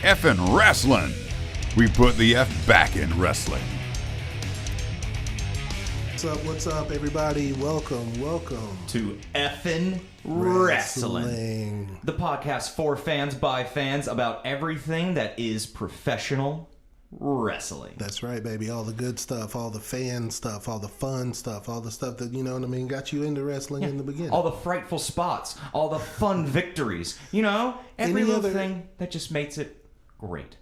effing wrestling. We put the F back in wrestling. What's up, everybody? Welcome to effing Wrassling, the podcast for fans by fans about everything that is professional wrestling. That's right, baby. All the good stuff, all the fan stuff, all the fun stuff, all the stuff that, you know what I mean, got you into wrestling in the beginning. All the frightful spots, all the fun victories, you know, every little thing that just makes it great.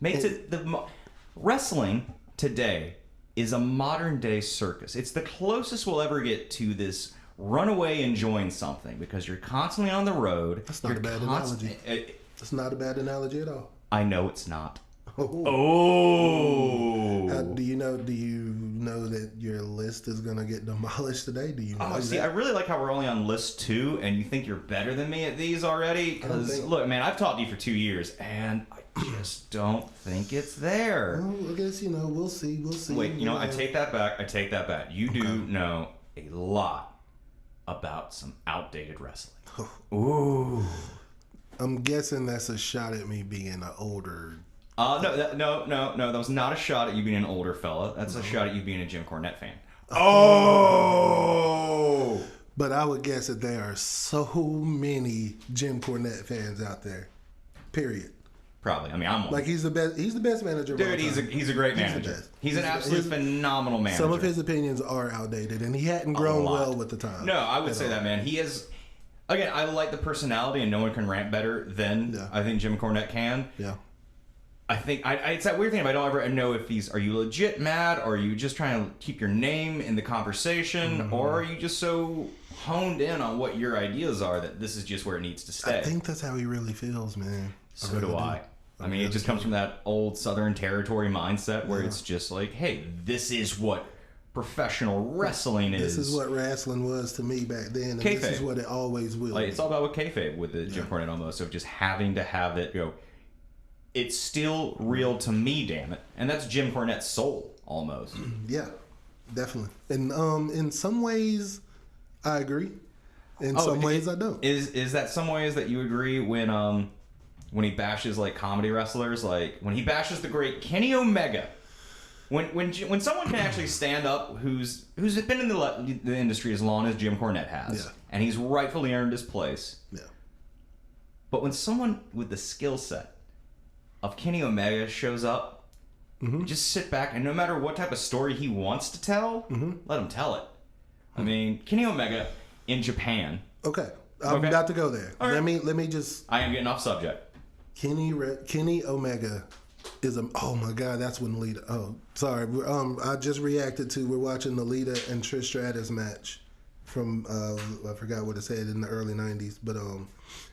Wrestling today is a modern day circus. It's the closest we'll ever get to this runaway enjoying something because you're constantly on the road. That's not a bad analogy. That's not a bad analogy at all. I know it's not. Oh. Do you know that your list is going to get demolished today? Do you know that? I really like how we're only on list 2 and you think you're better than me at these already? Because, look, man, I've taught you for 2 years and I just don't think it's there. Well, I guess, we'll see. Wait, I take that back. You do know a lot about some outdated wrestling. Ooh. I'm guessing that's a shot at me being an older... No. That was not a shot at you being an older fella. That's a shot at you being a Jim Cornette fan. Oh! But I would guess that there are so many Jim Cornette fans out there. Period. Probably. I mean, I'm one. Like he's the best manager. Dude, he's a great manager. He's an absolute phenomenal manager. Some of his opinions are outdated, and he hadn't grown well with the time. No, I would say that, man. He is. Again, I like the personality, and no one can rant better than I think Jim Cornette can. Yeah. I think it's that weird thing. I don't ever know if are you legit mad, or are you just trying to keep your name in the conversation, or are you just so honed in on what your ideas are that this is just where it needs to stay? I think that's how he really feels, man. So do I. I mean, it just comes from that old Southern Territory mindset where it's just like, hey, this is what professional wrestling is. This is what wrestling was to me back then, and kayfabe. This is what it always will. Like, it's all about what kayfabe with the Jim Cornette almost, of just having to have it go. It's still real to me, damn it, and that's Jim Cornette's soul almost. Yeah, definitely. And in some ways, I agree. In some ways, I don't. Is that some ways that you agree when he bashes like comedy wrestlers, like when he bashes the great Kenny Omega? When someone can actually stand up who's been in the industry as long as Jim Cornette has, and he's rightfully earned his place. Yeah. But when someone with the skill set of Kenny Omega shows up, just sit back and no matter what type of story he wants to tell, let him tell it. I mean, Kenny Omega in Japan. Okay, I'm about to go there. Right. Let me just. I am getting off subject. Kenny Omega is oh my God, that's when Lita. Oh, sorry. I just reacted to. We're watching the Lita and Trish Stratus match from I forgot what it said in the early '90s, but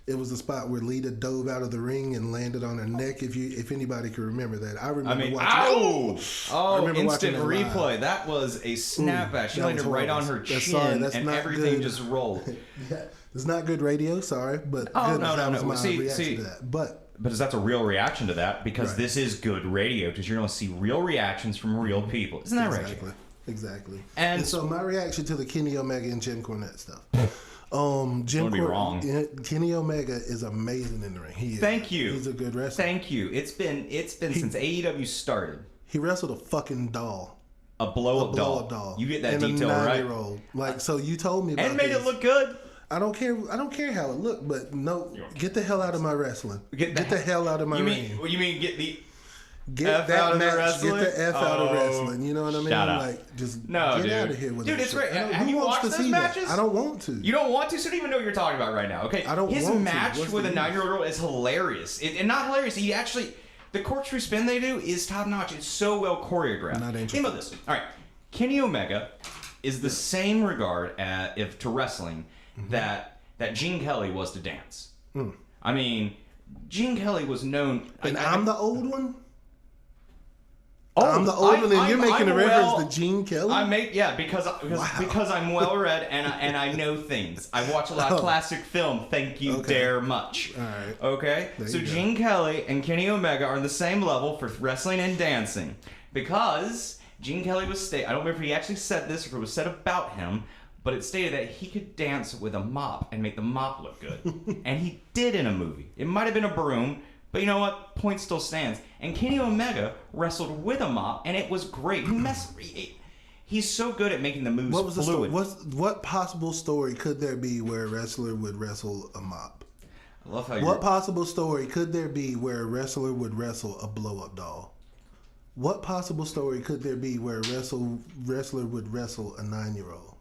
it was the spot where Lita dove out of the ring and landed on her neck. If anybody can remember that, I remember watching. Instant replay. That was a snapback. She landed right on her chin, and everything good. Just rolled. Yeah, it's not good radio. Sorry, but that was my reaction to that. But that's a real reaction to that because this is good radio because you're going to see real reactions from real people. Isn't that right? Exactly. And so my reaction to the Kenny Omega and Jim Cornette stuff. Kenny Omega is amazing in the ring. Thank you. He's a good wrestler. Thank you. It's been since AEW started. He wrestled a fucking doll. A blow-up doll. You get that detail right. Like, so you told me about and made it look good. I don't care how it looked, but no, get the hell out of my wrestling. Get the hell out of my ring. You mean get the Get that match, get the F out of wrestling. You know what I mean? Like, just get out of here with dude, that it's great. shit. Have you watched those matches? That? I don't want to. You don't want to? So you don't even know what you're talking about right now. Okay, I don't his want match to. with a 9-year-old girl is hilarious. And not hilarious. He actually, the corkscrew spin they do is top notch. It's so well choreographed. Think about this. All right, Kenny Omega is the same regard to wrestling that Gene Kelly was to dance. I mean, Gene Kelly was known. And I'm the old one. I'm the old one, and you're making a reference to Gene Kelly. Because I'm well read and I know things. I watch a lot of classic film. Thank you, dare much. All right. Okay. So Gene Kelly and Kenny Omega are on the same level for wrestling and dancing because Gene Kelly was I don't remember if he actually said this or if it was said about him, but it stated that he could dance with a mop and make the mop look good, and he did in a movie. It might have been a broom. But you know what? Point still stands. And Kenny Omega wrestled with a mop, and it was great. He's so good at making the moves What was the fluid. What possible story could there be where a wrestler would wrestle a mop? I love how What possible story could there be where a wrestler would wrestle a blow-up doll? What possible story could there be where a wrestler would wrestle a 9-year-old?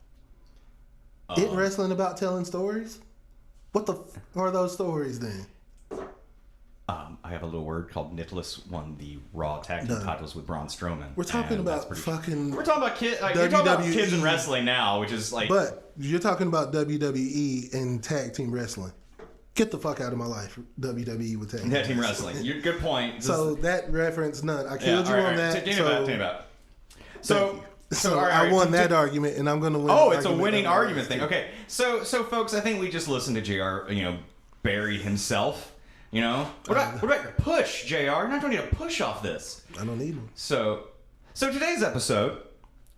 Isn't wrestling about telling stories? What the are those stories then? I have a little word called Nicholas won the Raw Tag Team titles with Braun Strowman. We're talking about fucking. We're talking about kids. You're talking about kids in wrestling now, which is like. But you're talking about WWE and tag team wrestling. Get the fuck out of my life, WWE with tag team wrestling. You're good point. So that reference, none. I killed you on that. Take it back. So I won that argument, and I'm going to win. Oh, it's a winning argument thing. Okay, so folks, I think we just listened to JR, bury himself. What about your push, JR? You're not going to need a push off this. I don't need one. So today's episode,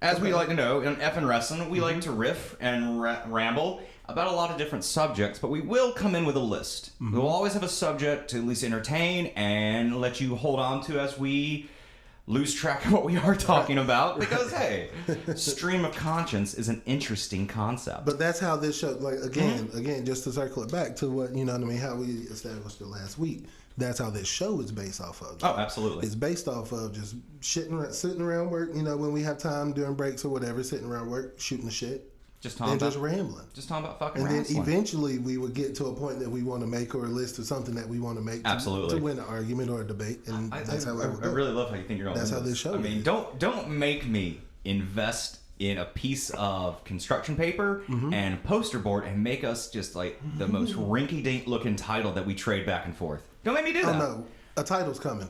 as we like to know, in F and Wrestling, we like to riff and ramble about a lot of different subjects, but we will come in with a list. We'll always have a subject to at least entertain and let you hold on to as we lose track of what we are talking about, because hey, stream of conscience is an interesting concept. But that's how this show, again, just to circle it back to what how we established it last week. That's how this show is based off of. Oh, absolutely. It's based off of just sitting around work. When we have time during breaks or whatever, sitting around work, shooting the shit. Just talking about, just rambling. Just talking about fucking and wrestling. And then eventually we would get to a point that we want to make, or a list or something that we want to make to win an argument or a debate. And that's how I really love how you think you're going to That's how this show is. I mean, don't make me invest in a piece of construction paper and poster board and make us just like the most rinky-dink looking title that we trade back and forth. Don't make me do that. Oh, no. A title's coming.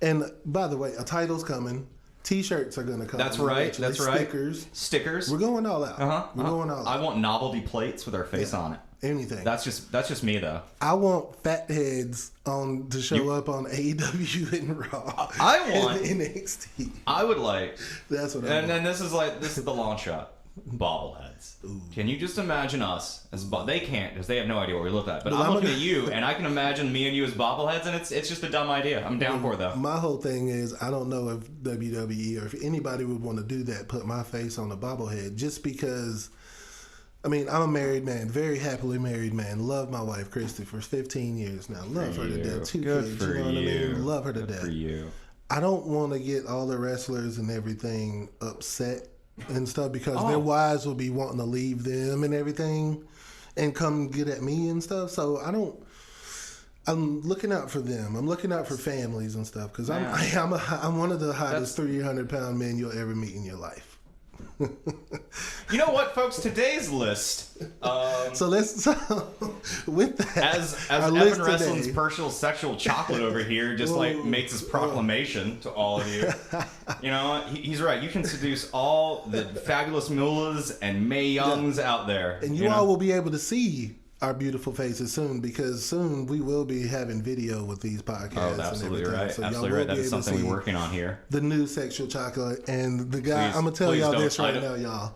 And by the way, a title's coming. T-shirts are going to come. That's right. Eventually. That's right. Stickers. We're going all out. We're going all out. I want novelty plates with our face on it. Anything. That's just me though. I want fat heads to show up on AEW and Raw. I want and NXT. I would like. That's what I want. And then this is the launch shot. Bobbleheads. Ooh. Can you just imagine us as they can't because they have no idea what we look like. But I'm looking at you and I can imagine me and you as bobbleheads, and it's just a dumb idea. I'm down for it though. My whole thing is I don't know if WWE or if anybody would want to do that, put my face on a bobblehead, just because. I mean, I'm a married man, very happily married man. Love my wife Christy for 15 years now. Love her to death. 2 kids. You know what I mean? Love her to death. For you. I don't want to get all the wrestlers and everything upset and stuff because their wives will be wanting to leave them and everything and come get at me and stuff. So I'm looking out for them. I'm looking out for families and stuff because I'm one of the hottest 300-pound men you'll ever meet in your life. You know what, folks? Today's list. So with that, as Evan Wrestling's personal sexual chocolate over here, just makes his proclamation to all of you. You know, he's right. You can seduce all the fabulous mullahs and Mae Youngs out there, and you all will be able to see our beautiful faces soon, because soon we will be having video with these podcasts. Oh, absolutely and right. So absolutely right. That is something we're working on here. The new sexual chocolate, and the guy. I'm gonna tell y'all this right now, y'all.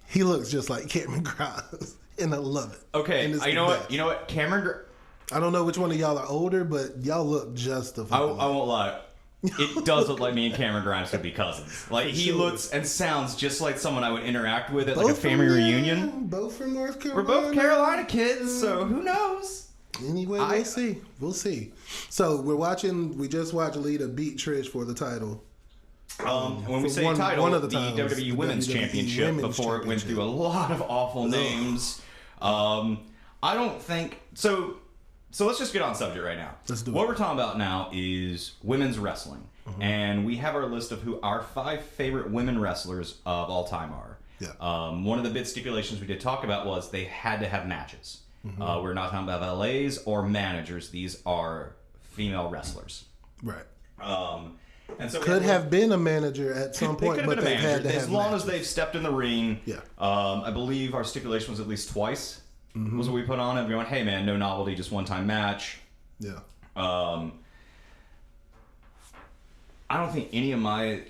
He looks just like Cameron Grimes, and I love it. Okay, you know what? You know what, Cameron. I don't know which one of y'all are older, but y'all look just the. I won't lie. It does look like me and Cameron Grimes could be cousins. Like, he looks and sounds just like someone I would interact with at like a family reunion. Both from North Carolina. We're both Carolina kids, so who knows? Anyway, we'll see. So we just watched Lita beat Trish for the title. When we say title, the WWE Women's Championship before it went through a lot of awful names. I don't think so. So let's just get on subject right now. Let's do it. What we're talking about now is women's wrestling. And we have our list of who our 5 favorite women wrestlers of all time are. Yeah. One of the big stipulations we did talk about was they had to have matches. We're not talking about LAs or managers. These are female wrestlers. Right. And so could have been a manager at some point, but they've had to have as long as they've stepped in the ring. Yeah. I believe our stipulation was at least twice. Was what we put on it. We went, hey man, no novelty, just one-time match. Yeah. I don't think any of my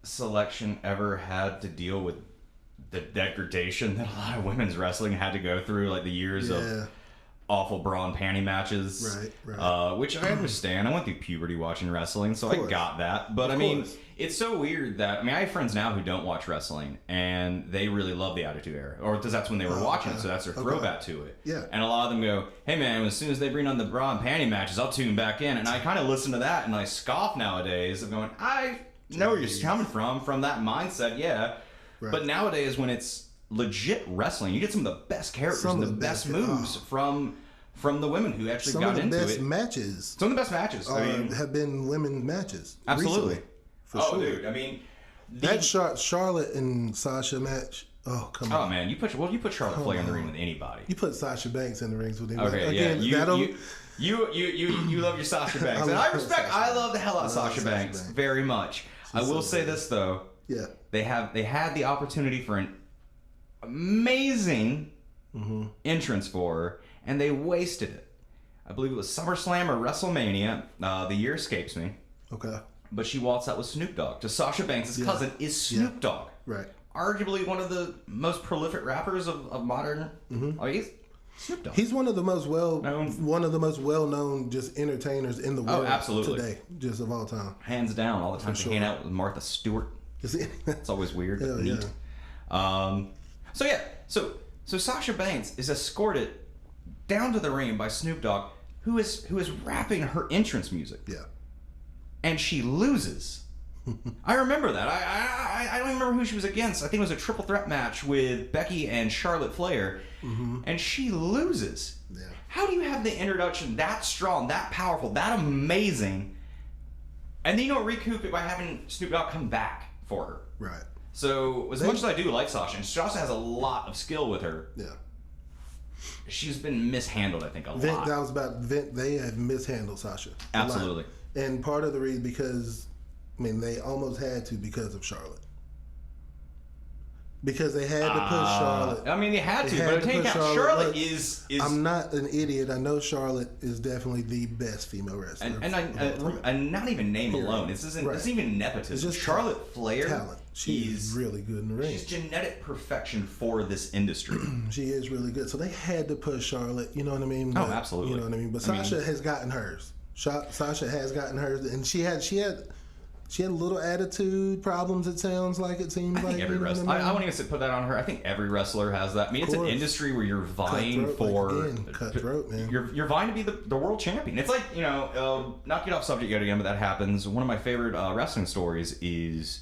selection ever had to deal with the degradation that a lot of women's wrestling had to go through, like the years awful bra and panty matches. Right. Which I understand. I went through puberty watching wrestling, so I got that. But I mean, it's so weird that I have friends now who don't watch wrestling, and they really love the Attitude Era, or because that's when they were watching it, so that's their throwback to it. Yeah. And a lot of them go, "Hey man, as soon as they bring on the bra and panty matches, I'll tune back in." And I kind of listen to that and I scoff nowadays of going, I know where you're coming from that mindset, yeah. Right. But nowadays, when it's legit wrestling, you get some of the best characters and the best moves from the women who actually got into it. Some of the best matches have been women matches. Absolutely. Recently, for sure. Dude, I mean, that Charlotte and Sasha match. Oh, come on. Oh man, you put Charlotte Flair in the ring with anybody. You put Sasha Banks in the rings with anybody. Okay, again, yeah. You love your Sasha Banks, and I love the hell out of Sasha Banks very much. I will say this though. Yeah. They had the opportunity for an amazing entrance for her, and they wasted it. I believe it was SummerSlam or WrestleMania. The year escapes me. Okay. But she waltzed out with Snoop Dogg. To Sasha Banks' cousin is Snoop Dogg. Right. Arguably one of the most prolific rappers of modern. Oh, he's Snoop Dogg. He's one of the most well-known just entertainers in the world today, just of all time. Hands down, all the time she hang out with Martha Stewart. It's always weird, but neat. So Sasha Banks is escorted down to the ring by Snoop Dogg, who is rapping her entrance music. Yeah. And she loses. I remember that. I don't even remember who she was against. I think it was a triple threat match with Becky and Charlotte Flair. And she loses. Yeah. How do you have the introduction that strong, that powerful, that amazing, and then you don't recoup it by having Snoop Dogg come back for her? Right. So as much as I do like Sasha, and she also has a lot of skill with her. Yeah. She's been mishandled, I think, a lot. They have mishandled Sasha. Absolutely. And part of the reason they almost had to because of Charlotte. Because they had to push Charlotte. They had to, but it can't count. Charlotte is. I'm not an idiot. I know Charlotte is definitely the best female wrestler. And not even name alone. This isn't even nepotism. It's just Charlotte Flair. Talent. She's really good in the ring. She's genetic perfection for this industry. She is really good. So they had to push Charlotte. You know what I mean? Oh, absolutely. You know what I mean? But Sasha has gotten hers. Sasha has gotten hers, and she had a little attitude problems. It seems like every wrestler. I won't even put that on her. I think every wrestler has that. I mean, it's an industry where you're vying cutthroat, man. You're vying to be the world champion. It's like, not get off subject yet again, but that happens. One of my favorite wrestling stories is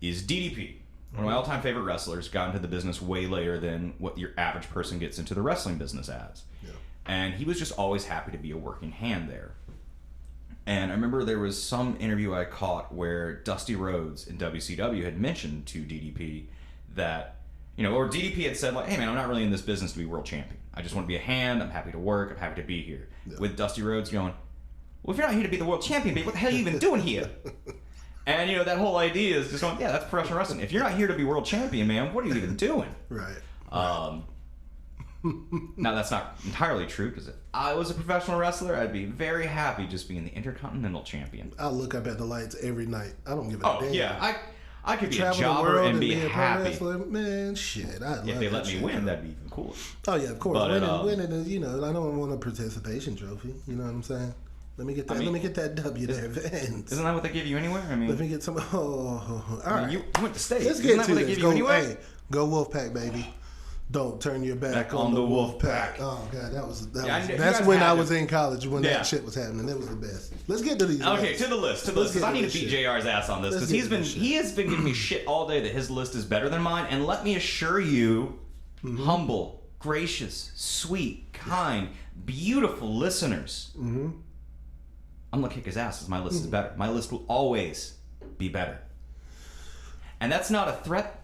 DDP. One of my all-time favorite wrestlers got into the business way later than what your average person gets into the wrestling business as. Yeah. And he was just always happy to be a working hand there. And I remember there was some interview I caught where Dusty Rhodes in WCW had mentioned to DDP that, or DDP had said, like, hey man, I'm not really in this business to be world champion. I just want to be a hand. I'm happy to work. I'm happy to be here. Yeah. With Dusty Rhodes going, well, if you're not here to be the world champion, babe, what the hell are you even doing here? And, that whole idea is just going, yeah, that's professional wrestling. If you're not here to be world champion, man, what are you even doing? Right. Now, that's not entirely true, because if I was a professional wrestler, I'd be very happy just being the Intercontinental Champion. I'll look up at the lights every night. I don't give a damn. Oh, yeah. I could be a jobber and be happy. Man, shit. If they let me win, that'd be even cooler. Oh, yeah, of course. But, winning is, I don't want a participation trophy. You know what I'm saying? Let me get that W there, Vince. Isn't that what they give you anywhere? Let me get some. All right. You went to state. Let's get to this. Go Wolfpack, baby. Don't turn your back on the Wolfpack. Oh God, that's when I was in college when that shit was happening. That was the best. Let's get to these. Okay, to the list. Because I need to beat JR's ass on this, because he has been giving me shit all day that his list is better than mine. And let me assure you, humble, gracious, sweet, kind, beautiful listeners. I'm gonna kick his ass because my list is better. My list will always be better. And that's not a threat.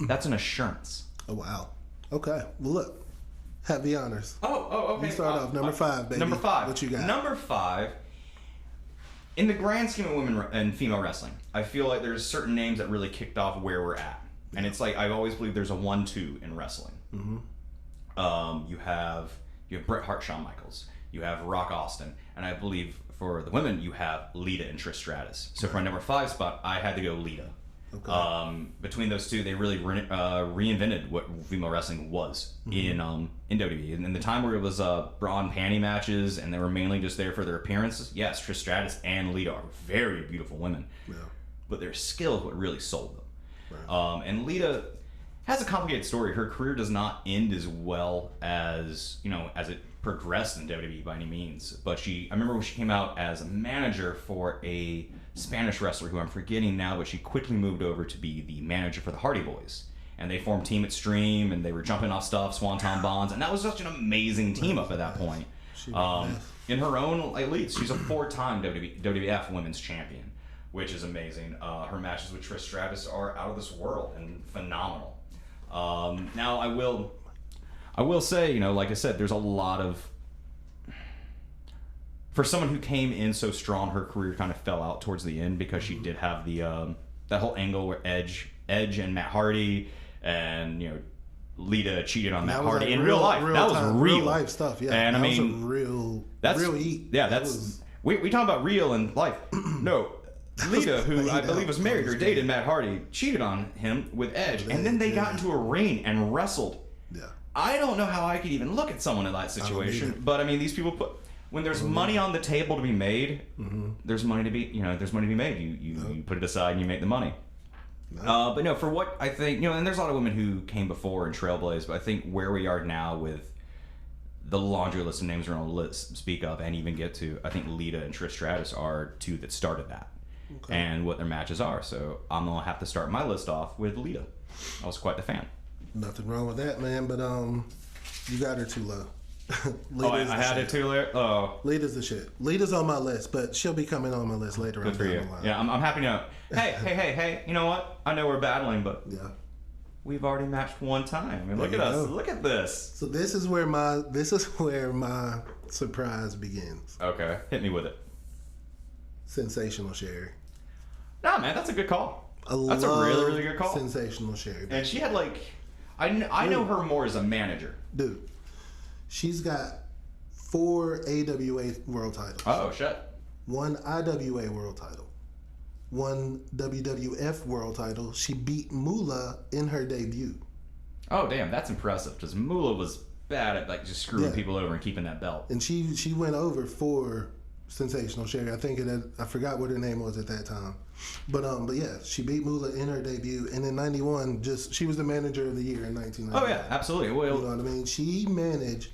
That's an assurance. Oh wow. Okay. Well, look. Have the honors. Oh, okay. You start off. Number 5, baby. Number 5. What you got? Number 5. In the grand scheme of women and female wrestling, I feel like there's certain names that really kicked off where we're at. And it's like, I always believe there's a 1-2 in wrestling. You have Bret Hart, Shawn Michaels. You have Rock Austin. And I believe for the women, you have Lita and Trish Stratus. So for my number 5 spot, I had to go Lita. Okay. Between those two, they really reinvented what female wrestling was in WWE. And in the time where it was bra and panty matches, and they were mainly just there for their appearance. Yes, Trish Stratus and Lita are very beautiful women, but their skill is what really sold them. Right. And Lita has a complicated story. Her career does not end as well as as it progressed in WWE by any means. But I remember when she came out as a manager for a Spanish wrestler who I'm forgetting now, but she quickly moved over to be the manager for the Hardy Boys. And they formed Team Extreme, and they were jumping off stuff, Swanton Bonds, and that was such an amazing team up at that point. In her own elite, she's a 4-time WWF Women's Champion, which is amazing. Her matches with Trish Stratus are out of this world and phenomenal. Now, I will say, like I said, there's a lot of... For someone who came in so strong, her career kind of fell out towards the end because she did have the that whole angle where Edge and Matt Hardy and Lita cheated on Matt Hardy in real life. That was real life stuff. Yeah, and that was a real heat. Yeah, we talk about real in life. No, Lita, who I believe was married or dated Matt Hardy, cheated on him with Edge, and then they got into a ring and wrestled. Yeah, I don't know how I could even look at someone in that situation, but I mean, these people when there's money on the table to be made, there's money to be, there's money to be made. You put it aside and you make the money. But no, for what I think, and there's a lot of women who came before and trailblazed, but I think where we are now with the laundry list of names we're going to speak of and even get to, I think Lita and Trish Stratus are two that started that and what their matches are. So I'm going to have to start my list off with Lita. I was quite the fan. Nothing wrong with that, man, but you got her too low. I had it too late. Oh, Lita's the shit. Lita's on my list, but she'll be coming on my list later on. Good for you. Yeah, I'm happy to know. Hey! You know what? I know we're battling, but we've already matched one time. I mean, look at us. Look at this. So this is where my surprise begins. Okay, hit me with it. Sensational Sherry. Nah, man, that's a good call. That's a really, really good call. Sensational Sherry. And she had I know her more as a manager. Dude. She's got 4 AWA world titles. Oh, shit. 1 IWA world title. 1 WWF world title. She beat Moolah in her debut. Oh, damn. That's impressive because Moolah was bad at just screwing people over and keeping that belt. And she went over for Sensational Sherry. I forgot what her name was at that time. But yeah, she beat Moolah in her debut, and in '91, she was the manager of the year in 1991. Oh yeah, absolutely. Well, you know what I mean? She managed.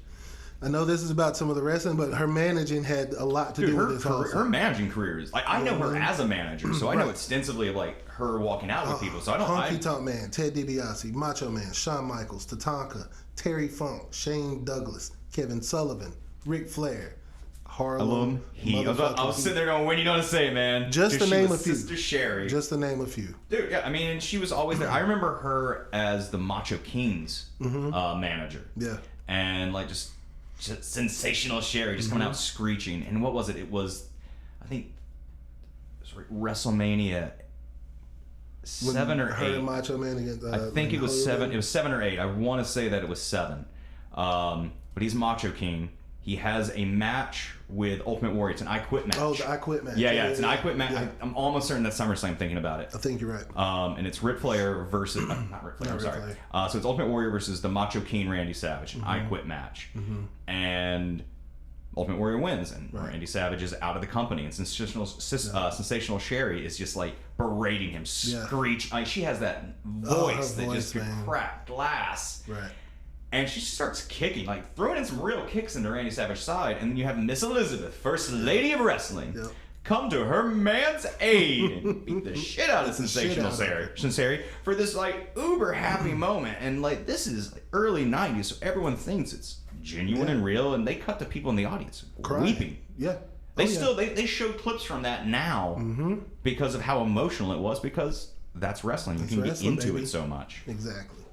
I know this is about some of the wrestling, but her managing had a lot to do with this. Her managing career is I know her as a manager, so I know extensively of her walking out with people. So I don't. Honky Tonk Man, Ted DiBiase, Macho Man, Shawn Michaels, Tatanka, Terry Funk, Shane Douglas, Kevin Sullivan, Ric Flair. Harlem. I was sitting there going, when you know what to say, man. Just to name a few. Sister Sherry. Just to name a few. Dude, yeah, I mean, she was always there. I remember her as the Macho King's manager. Yeah. And just Sensational Sherry just coming out screeching. And what was it? It was, I think, WrestleMania 7 or 8. Her and Macho Man against, I think it was 7. It was 7 or 8. I want to say that it was 7. But he's Macho King. He has a match with Ultimate Warrior. It's an I Quit match. Oh, the I Quit match. Yeah, it's an I Quit match. Yeah. I'm almost certain that's SummerSlam thinking about it. I think you're right. And it's Ric Flair versus... not Ric Flair, I'm sorry. So it's Ultimate Warrior versus the Macho King Randy Savage, an I Quit match. And Ultimate Warrior wins, and Randy Savage is out of the company. And Sensational Sherry is just berating him, screech. She has that voice that just could crack glass. Right. And she starts kicking, throwing in some real kicks into Randy Savage's side. And then you have Miss Elizabeth, First Lady of Wrestling, come to her man's aid and beat the shit out of Sensational Sherry for this, uber happy moment. And, this is early 90s, so everyone thinks it's genuine and real. And they cut to people in the audience weeping. Yeah. They show clips from that now because of how emotional it was, because that's wrestling. You can get into it so much. Exactly.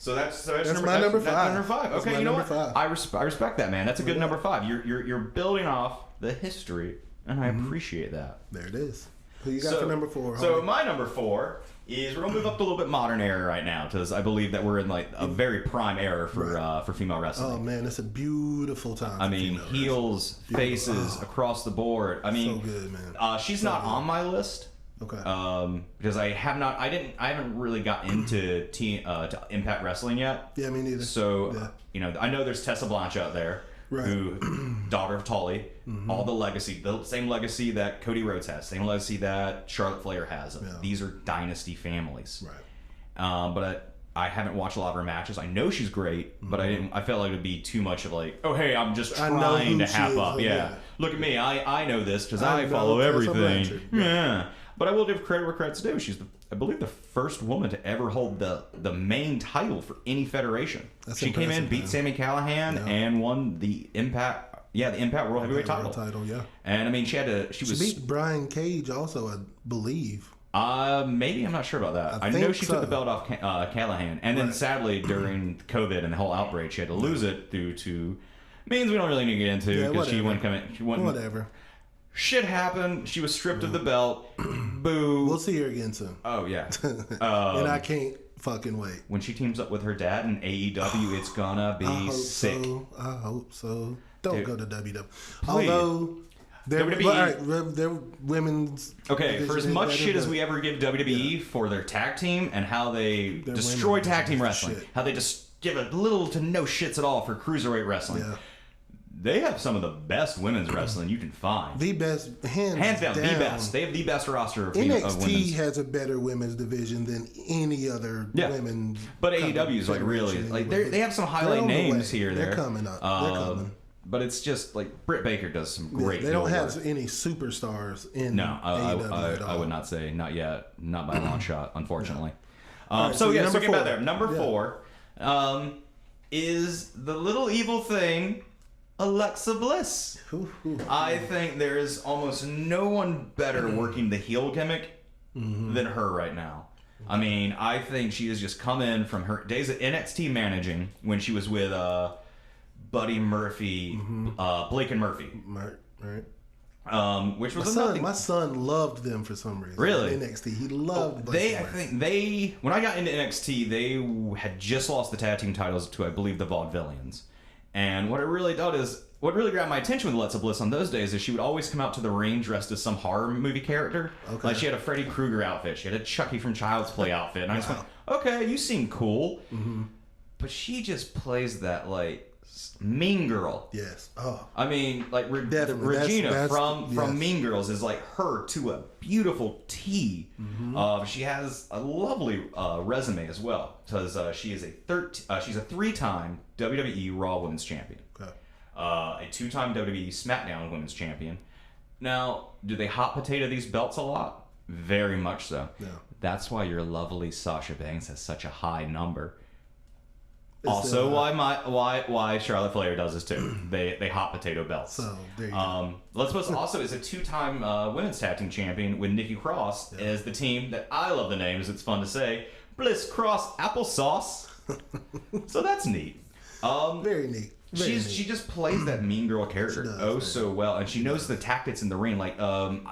So that's my number 5. That's number 5. Okay, you know what? 5. I respect that, man. That's a good number 5. You're building off the history, and I appreciate that. There it is. Who you got for number 4? So my number 4 is we're gonna move up to a little bit modern era right now, because I believe that we're in a very prime era for female wrestling. Oh man, it's a beautiful time. I mean, heels, faces across the board. I mean, so good, man. She's not on my list. Okay. Because I haven't really got into to Impact Wrestling yet. Yeah, me neither. So I know there's Tessa Blanchard out there, right. who daughter of Tully, all the legacy, the same legacy that Cody Rhodes has, same legacy that Charlotte Flair has. Yeah. These are dynasty families. Right. But I haven't watched a lot of her matches. I know she's great, but I felt like it would be too much of like, oh hey, I'm just trying to hap up. Yeah. Look at me, I know this because I follow everything. Yeah. But I will give credit where credit's due. She's I believe the first woman to ever hold the main title for any federation. She came in, beat Sami Callihan, and won the Impact World Heavyweight title. Yeah. And I mean, she beat Brian Cage also, I believe. Maybe, I'm not sure about that. I know she took the belt off Callahan, and then sadly during COVID and the whole outbreak, she had to lose it due to means we don't really need to get into because she wouldn't. Whatever. Shit happened. She was stripped of the belt. Boo. We'll see her again soon. Oh yeah. And I can't fucking wait. When she teams up with her dad in AEW, it's gonna be sick. I hope so. Don't go to WWE. Please. Although. They're women's. Okay, for as much shit as we ever give WWE for their tag team and how they destroy tag team wrestling, how they just give a little to no shits at all for cruiserweight wrestling. Yeah. They have some of the best women's wrestling you can find. The best, hands down, the best. They have the best roster of NXT women's. has a better women's division than any other women's. But AEW is like really like they have some highlight names here. They're coming up. They're coming. But it's just like Britt Baker does some great. They don't have any superstars in. No, AEW I would not say not yet, not by a long shot, unfortunately. Right, so get back there. Number 4 is the little evil thing, Alexa Bliss. I think there is almost no one better working the heel gimmick than her right now. I mean, I think she has just come in from her days at NXT managing when she was with Buddy Murphy, Blake and Murphy. Right. Which was my son loved them for some reason. Really? NXT. He loved I think when I got into NXT, they had just lost the tag team titles to, I believe, the Vaudevillians. And what really grabbed my attention with Alexa Bliss on those days is she would always come out to the ring dressed as some horror movie character. Okay. Like she had a Freddy Krueger outfit. She had a Chucky from Child's Play outfit. And I just went, okay, you seem cool. But she just plays that, like, mean girl. Yes. Oh. I mean, like Regina from Mean Girls is like her to a beautiful T. She has a lovely resume as well because she is she's a 3-time WWE Raw Women's Champion, a 2-time WWE SmackDown Women's Champion. Now, do they hot potato these belts a lot? Very much so. Yeah. That's why your lovely Sasha Banks has such a high number. Also, why Charlotte Flair does this too. They hot potato belts. So there you go. Let's post also is a 2-time women's tag team champion with Nikki Cross as the team that I love the names. It's fun to say Bliss Cross Applesauce. So that's neat. Very neat. She just plays that mean girl character so well, and she knows the tactics in the ring. Like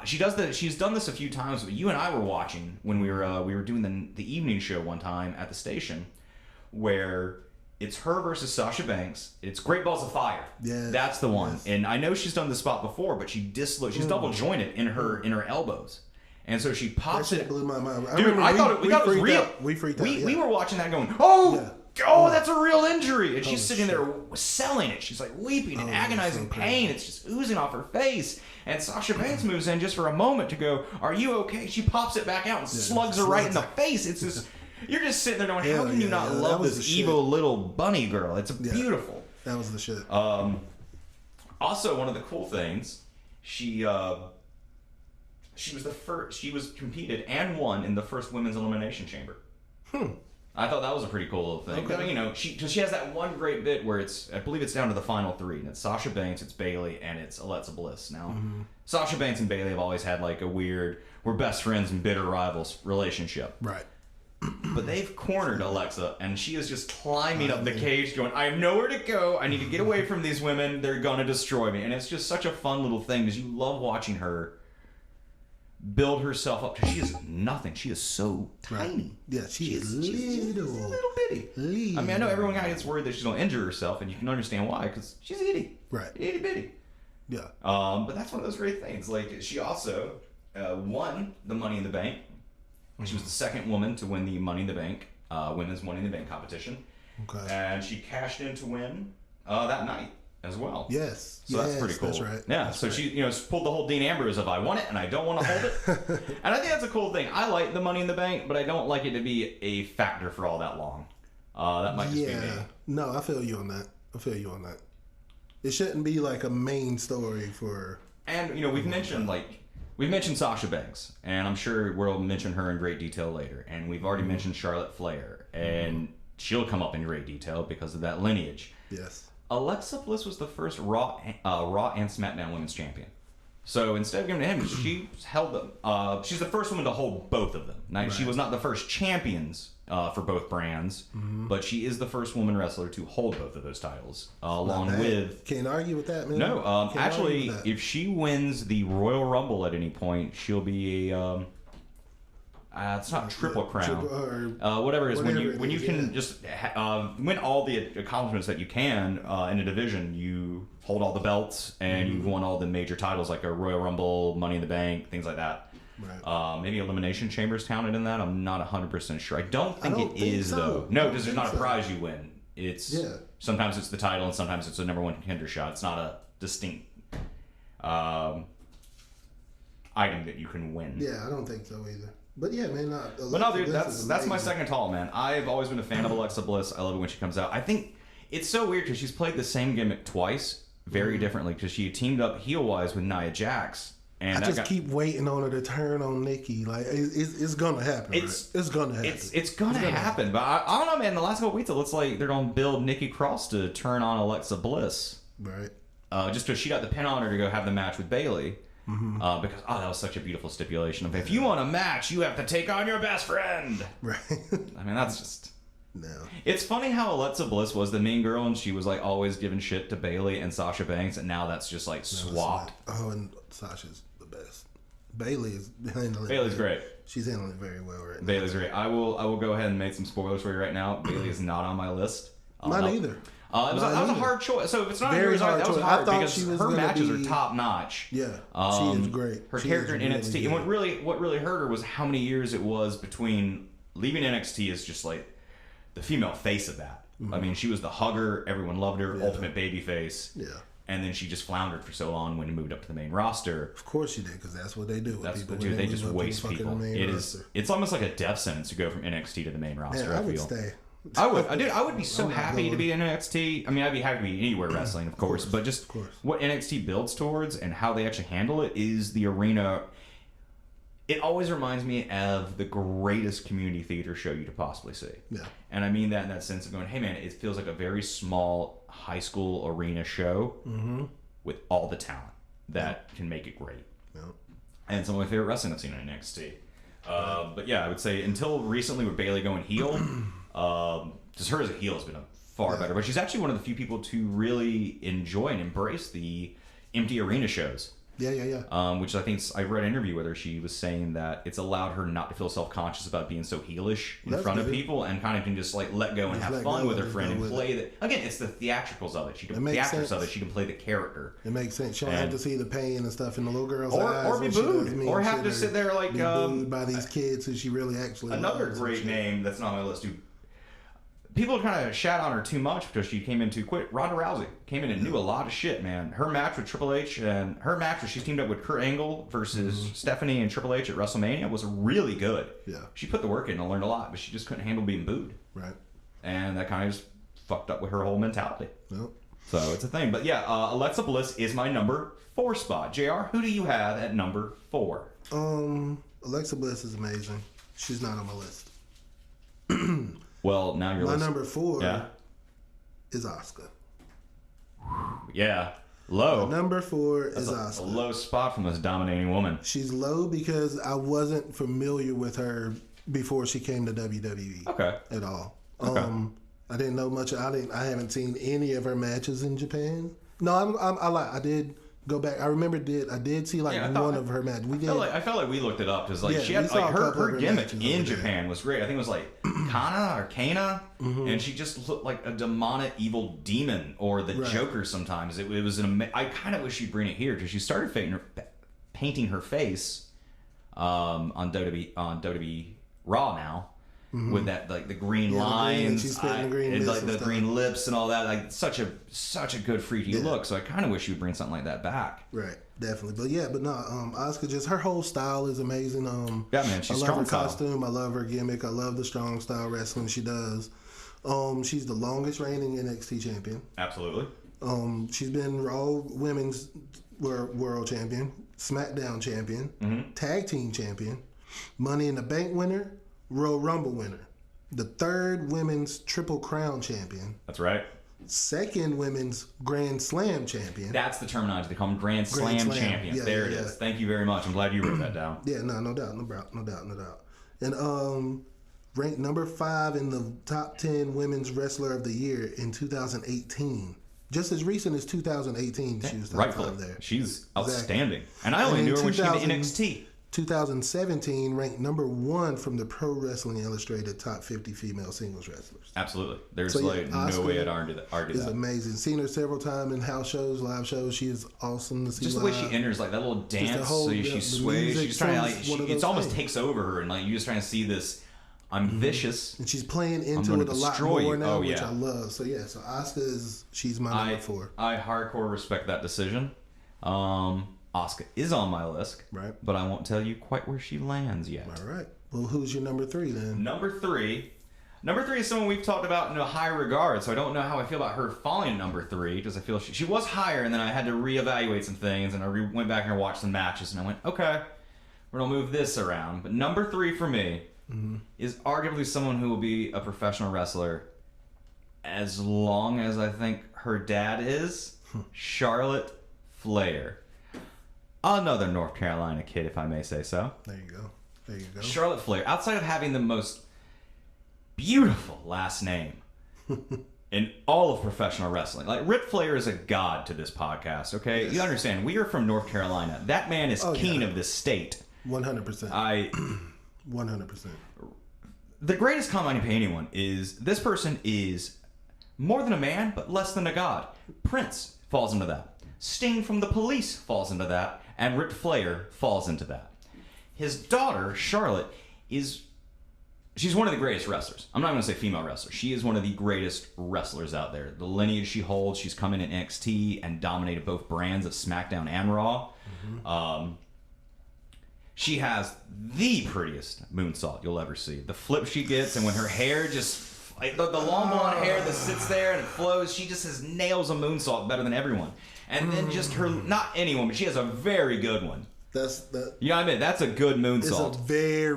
she's done this a few times. But you and I were watching when we were doing the evening show one time at the station, where it's her versus Sasha Banks. It's Great Balls of Fire. Yeah, that's the one. Yes. And I know she's done this spot before, but she's double jointed in her elbows, and so she pops it. That blew my mind. Dude, I thought it was real. We freaked out. We were watching that going, oh, that's a real injury. And she's sitting there selling it. She's like weeping in agonizing pain. It's just oozing off her face. And Sasha Banks moves in just for a moment to go, are you okay? She pops it back out and slugs her right in the face. It's just, you're just sitting there going, how can you not love this evil little bunny girl? It's beautiful. That was the shit. Also, one of the cool things, she was the first, she was competed and won in the first women's elimination chamber. I thought that was a pretty cool little thing. Okay. You know, she has that one great bit where I believe it's down to the final 3, and it's Sasha Banks, it's Bayley, and it's Alexa Bliss. Now, Sasha Banks and Bayley have always had like a weird, we're best friends and bitter rivals relationship. Right. But they've cornered Alexa, and she is just climbing up the cage going, I have nowhere to go. I need to get away from these women. They're going to destroy me. And it's just such a fun little thing because you love watching her build herself up because she is nothing. She is so tiny. Yeah, she is little bitty. I mean, I know everyone gets worried that she's going to injure herself, and you can understand why because she's itty. Right. Itty bitty. Yeah. But that's one of those great things. Like, she also, won the Money in the Bank. She was the second woman to win the Money in the Bank, women's Money in the Bank competition. Okay. And she cashed in to win that night as well. Yes. So that's pretty cool. That's right. Yeah. That's so right. she, pulled the whole Dean Ambrose of I want it and I don't want to hold it. And I think that's a cool thing. I like the Money in the Bank, but I don't like it to be a factor for all that long. That might just be me. No, I feel you on that. It shouldn't be like a main story for. And we've mentioned Sasha Banks, and I'm sure we'll mention her in great detail later. And we've already mentioned Charlotte Flair, and she'll come up in great detail because of that lineage. Yes. Alexa Bliss was the first Raw and SmackDown Women's Champion. So instead of giving it to him, she held them. She's the first woman to hold both of them. Now, she was not the first champions for both brands, but she is the first woman wrestler to hold both of those titles, along with. Can't argue with that, man. No, actually, if she wins the Royal Rumble at any point, she'll be a. It's not Triple Crown. Whatever it is. When you can just win all the accomplishments that you can in a division, you hold all the belts and you've won all the major titles like a Royal Rumble, Money in the Bank, things like that. Right. Maybe Elimination Chamber's counted in that. I'm not 100% sure. I don't think it is so. though. No, because there's not a prize you win. It's sometimes it's the title and sometimes it's a number one contender shot. It's not a distinct item that you can win. Yeah, I don't think so either. But yeah, man. But no, dude, that's my second tall, man. I've always been a fan of Alexa Bliss. I love it when she comes out. I think it's so weird because she's played the same gimmick twice, very differently. Because she teamed up heel-wise with Nia Jax, and I just keep waiting on her to turn on Nikki. Like it's gonna happen. It's gonna happen. It's gonna happen. But I don't know, man. The last couple weeks, it looks like they're gonna build Nikki Cross to turn on Alexa Bliss. Right. Just because she got the pin on her to go have the match with Bayley. Because that was such a beautiful stipulation of if you want a match, you have to take on your best friend. Right. I mean, that's just. No. It's funny how Alexa Bliss was the mean girl and she was like always giving shit to Bayley and Sasha Banks, and now that's just like swapped. And Sasha's the best. Bayley is handling. Bayley's great. She's handling it very well right now. Bayley's great. I will go ahead and make some spoilers for you right now. Bayley is not on my list. Mine either. That was a hard choice. So if it's not yours, that was hard because her matches are top notch. Yeah, she is great. Her character in NXT, and what really hurt her was how many years it was between leaving NXT as just like the female face of that. I mean, she was the hugger, everyone loved her, ultimate baby face. Yeah. And then she just floundered for so long when it moved up to the main roster. Of course she did, because that's what they do. That's what they do. They just waste people. It's almost like a death sentence to go from NXT to the main roster. I would stay. I would be so happy to be in NXT. I mean, I'd be happy to be anywhere wrestling, of course. But just what NXT builds towards and how they actually handle it is the arena. It always reminds me of the greatest community theater show you could possibly see. Yeah. And I mean that in that sense of going, hey man, it feels like a very small high school arena show with all the talent that can make it great. Yeah. And some of my favorite wrestling I've seen on NXT. But yeah, I would say until recently with Bayley going heel, because her as a heel has been far better. But she's actually one of the few people to really enjoy and embrace the empty arena shows. Yeah. Which I think I read an interview with her. She was saying that it's allowed her not to feel self-conscious about being so heelish in front of people, and kind of can just like let go and have fun with her friend and play the. Again, it's the theatricals of it. She can play the actress of it. She can play the character. It makes sense. She don't have to see the pain and stuff in the little girl's eyes, or be booed, or have to sit there like booed by these kids who she really actually. Another great name that's not on my list, dude. People kind of shat on her too much because she came in too quick. Ronda Rousey came in and knew a lot of shit, man. Her match with Triple H and her match where she teamed up with Kurt Angle versus Stephanie and Triple H at WrestleMania was really good. Yeah. She put the work in and learned a lot, but she just couldn't handle being booed. Right. And that kind of just fucked up with her whole mentality. Yep. So it's a thing. But yeah, Alexa Bliss is my number 4 spot. JR, who do you have at number 4? Alexa Bliss is amazing. She's not on my list. Well, now you're my number 4 is Asuka. Yeah. Low. My number 4 is Asuka. A low spot from this dominating woman. She's low because I wasn't familiar with her before she came to WWE. Okay. At all. Okay. I didn't know much. I haven't seen any of her matches in Japan. No, I did go back. I remember I did see one of her matches. I felt like we looked it up because she had like her gimmick in Japan was great. I think it was like Kana, and she just looked like a demonic evil demon or the Joker sometimes. It was I kind of wish she'd bring it here because she started painting her face on WWE Raw now. With that, like the green lines, she's spitting the green lips like and the stuff. green lips and all that, like such a good freaky look. So I kind of wish you'd bring something like that back. Right, definitely. But no, Asuka, just her whole style is amazing. Yeah, man, she's I love strong her style. costume. I love her gimmick. I love the strong style wrestling she does. She's the longest reigning NXT champion. Absolutely. She's been Raw Women's World Champion, SmackDown Champion, Tag Team Champion, Money in the Bank winner, Royal Rumble winner, the third Women's Triple Crown Champion, That's right. second Women's Grand Slam Champion. That's the terminology. They call them Grand Slam champions. Yeah, there it yeah. is. Thank you very much. I'm glad you wrote that down. Yeah, no doubt. And ranked number 5 in the top 10 Women's Wrestler of the Year in 2018. Just as recent as 2018, she was top 5 Rightfully. there. She's outstanding. And I only And in knew her when she came to 2000 NXT. 2017 ranked number 1 from the Pro Wrestling Illustrated top 50 female singles wrestlers. Absolutely. There's So, yeah, no Asuka way I'd argue that. It's amazing. Seen her several times in house shows, live shows. She is awesome to see. Just the way she enters, like that little dance, whole- so the she sways. music She's trying to, like, is one of it those almost things. takes over her, and like you're just trying to see this. I'm vicious. and she's playing into gonna it a lot destroy more you. now, Oh, which yeah. I love. So yeah, so Asuka she's my number 4. I hardcore respect that decision. Asuka is on my list, Right. but I won't tell you quite where she lands yet. All right. Well, who's your number 3 then? Number three is someone we've talked about in a high regard, so I don't know how I feel about her falling at number 3, because I feel she was higher, and then I had to reevaluate some things, and I went back and watched some matches, and I went, okay, we're going to move this around. But number 3 for me is arguably someone who will be a professional wrestler as long as I think her dad is, Charlotte Flair. Another North Carolina kid, if I may say so. There you go. Charlotte Flair, outside of having the most beautiful last name in all of professional wrestling. Like, Ric Flair is a god to this podcast, okay? Yes. You understand, we are from North Carolina. That man is king of this state. 100%. 100%. The greatest comment I can pay anyone is, this person is more than a man, but less than a god. Prince falls into that. Sting from the Police falls into that. And Ric Flair falls into that. His daughter, Charlotte, she's one of the greatest wrestlers. I'm not going to say female wrestler. She is one of the greatest wrestlers out there. The lineage she holds, she's come in at NXT and dominated both brands of SmackDown and Raw. She has the prettiest moonsault you'll ever see. The flip she gets, and when her hair just, like the long blonde hair that sits there and it flows, she just nails a moonsault better than everyone. And then just her, not anyone, but she has a very good one. You know what I mean? That's a good moonsault.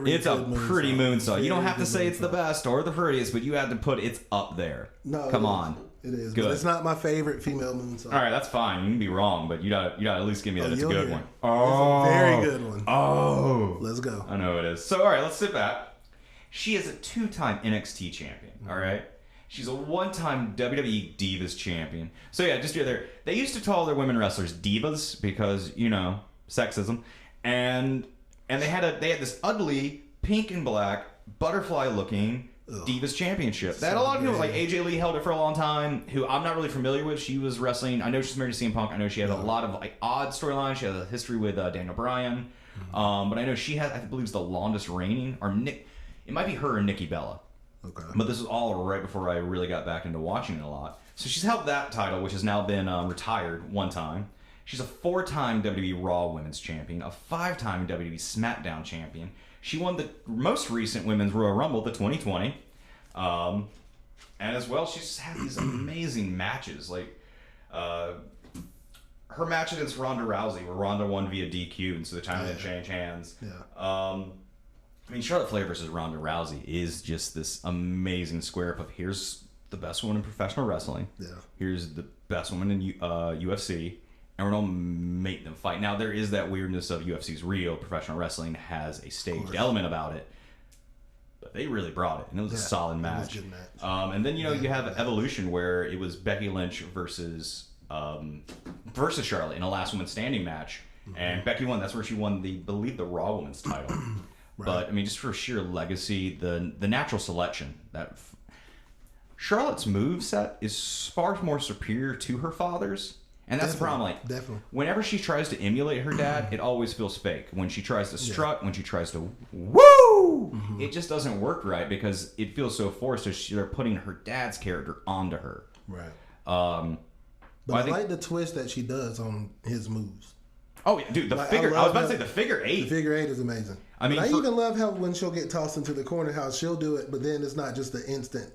It's a pretty moonsault. You don't have to say it's the best or the prettiest, but you have to put it's up there. No, come on. It is. Good. But it's not my favorite female moonsault. All right, that's fine. You can be wrong, but you gotta at least give me that it's a you'll good hear. one. It's a very good one. Oh. Let's go. I know it is. So, all right, let's sit back. She is a 2-time NXT champion, all right? She's a 1-time WWE Divas champion. So, yeah, just there. They used to call their women wrestlers divas because, sexism. And they had this ugly pink and black butterfly-looking Divas Championship. That a lot of people, like AJ Lee held it for a long time, who I'm not really familiar with. She was wrestling. I know she's married to CM Punk. I know she had a lot of odd storylines. She has a history with Daniel Bryan. But I know she has, I believe, is the longest reigning. It might be her and Nikki Bella. Okay. But this was all right before I really got back into watching it a lot. So she's held that title, which has now been retired 1 time. She's a 4-time WWE Raw Women's Champion, a 5-time WWE SmackDown Champion. She won the most recent Women's Royal Rumble, the 2020. And as well, she's had these amazing matches. Like, her match against Ronda Rousey, where Ronda won via DQ, and so the time didn't change hands. Yeah. I mean, Charlotte Flair versus Ronda Rousey is just this amazing square up of here's the best woman in professional wrestling. Yeah. Here's the best woman in UFC. And we're going to make them fight. Now, there is that weirdness of UFC's real. Professional wrestling has a staged element about it. But they really brought it. And it was a solid match. It was a good match. And then, you have Evolution, where it was Becky Lynch versus Charlotte in a last woman standing match. And Becky won. That's where she won the Raw Women's title. But, I mean, just for sheer legacy, the natural selection. Charlotte's moveset is far more superior to her father's. And that's the problem. Like, definitely. whenever she tries to emulate her dad, it always feels fake. When she tries to strut, when she tries to woo, it just doesn't work right because it feels so forced. So they're putting her dad's character onto her. Right. But I like the twist that she does on his moves. Oh, yeah, dude, I was about to say the figure eight. The figure eight is amazing. I mean, I even love how when she'll get tossed into the corner, how she'll do it, but then it's not just the instant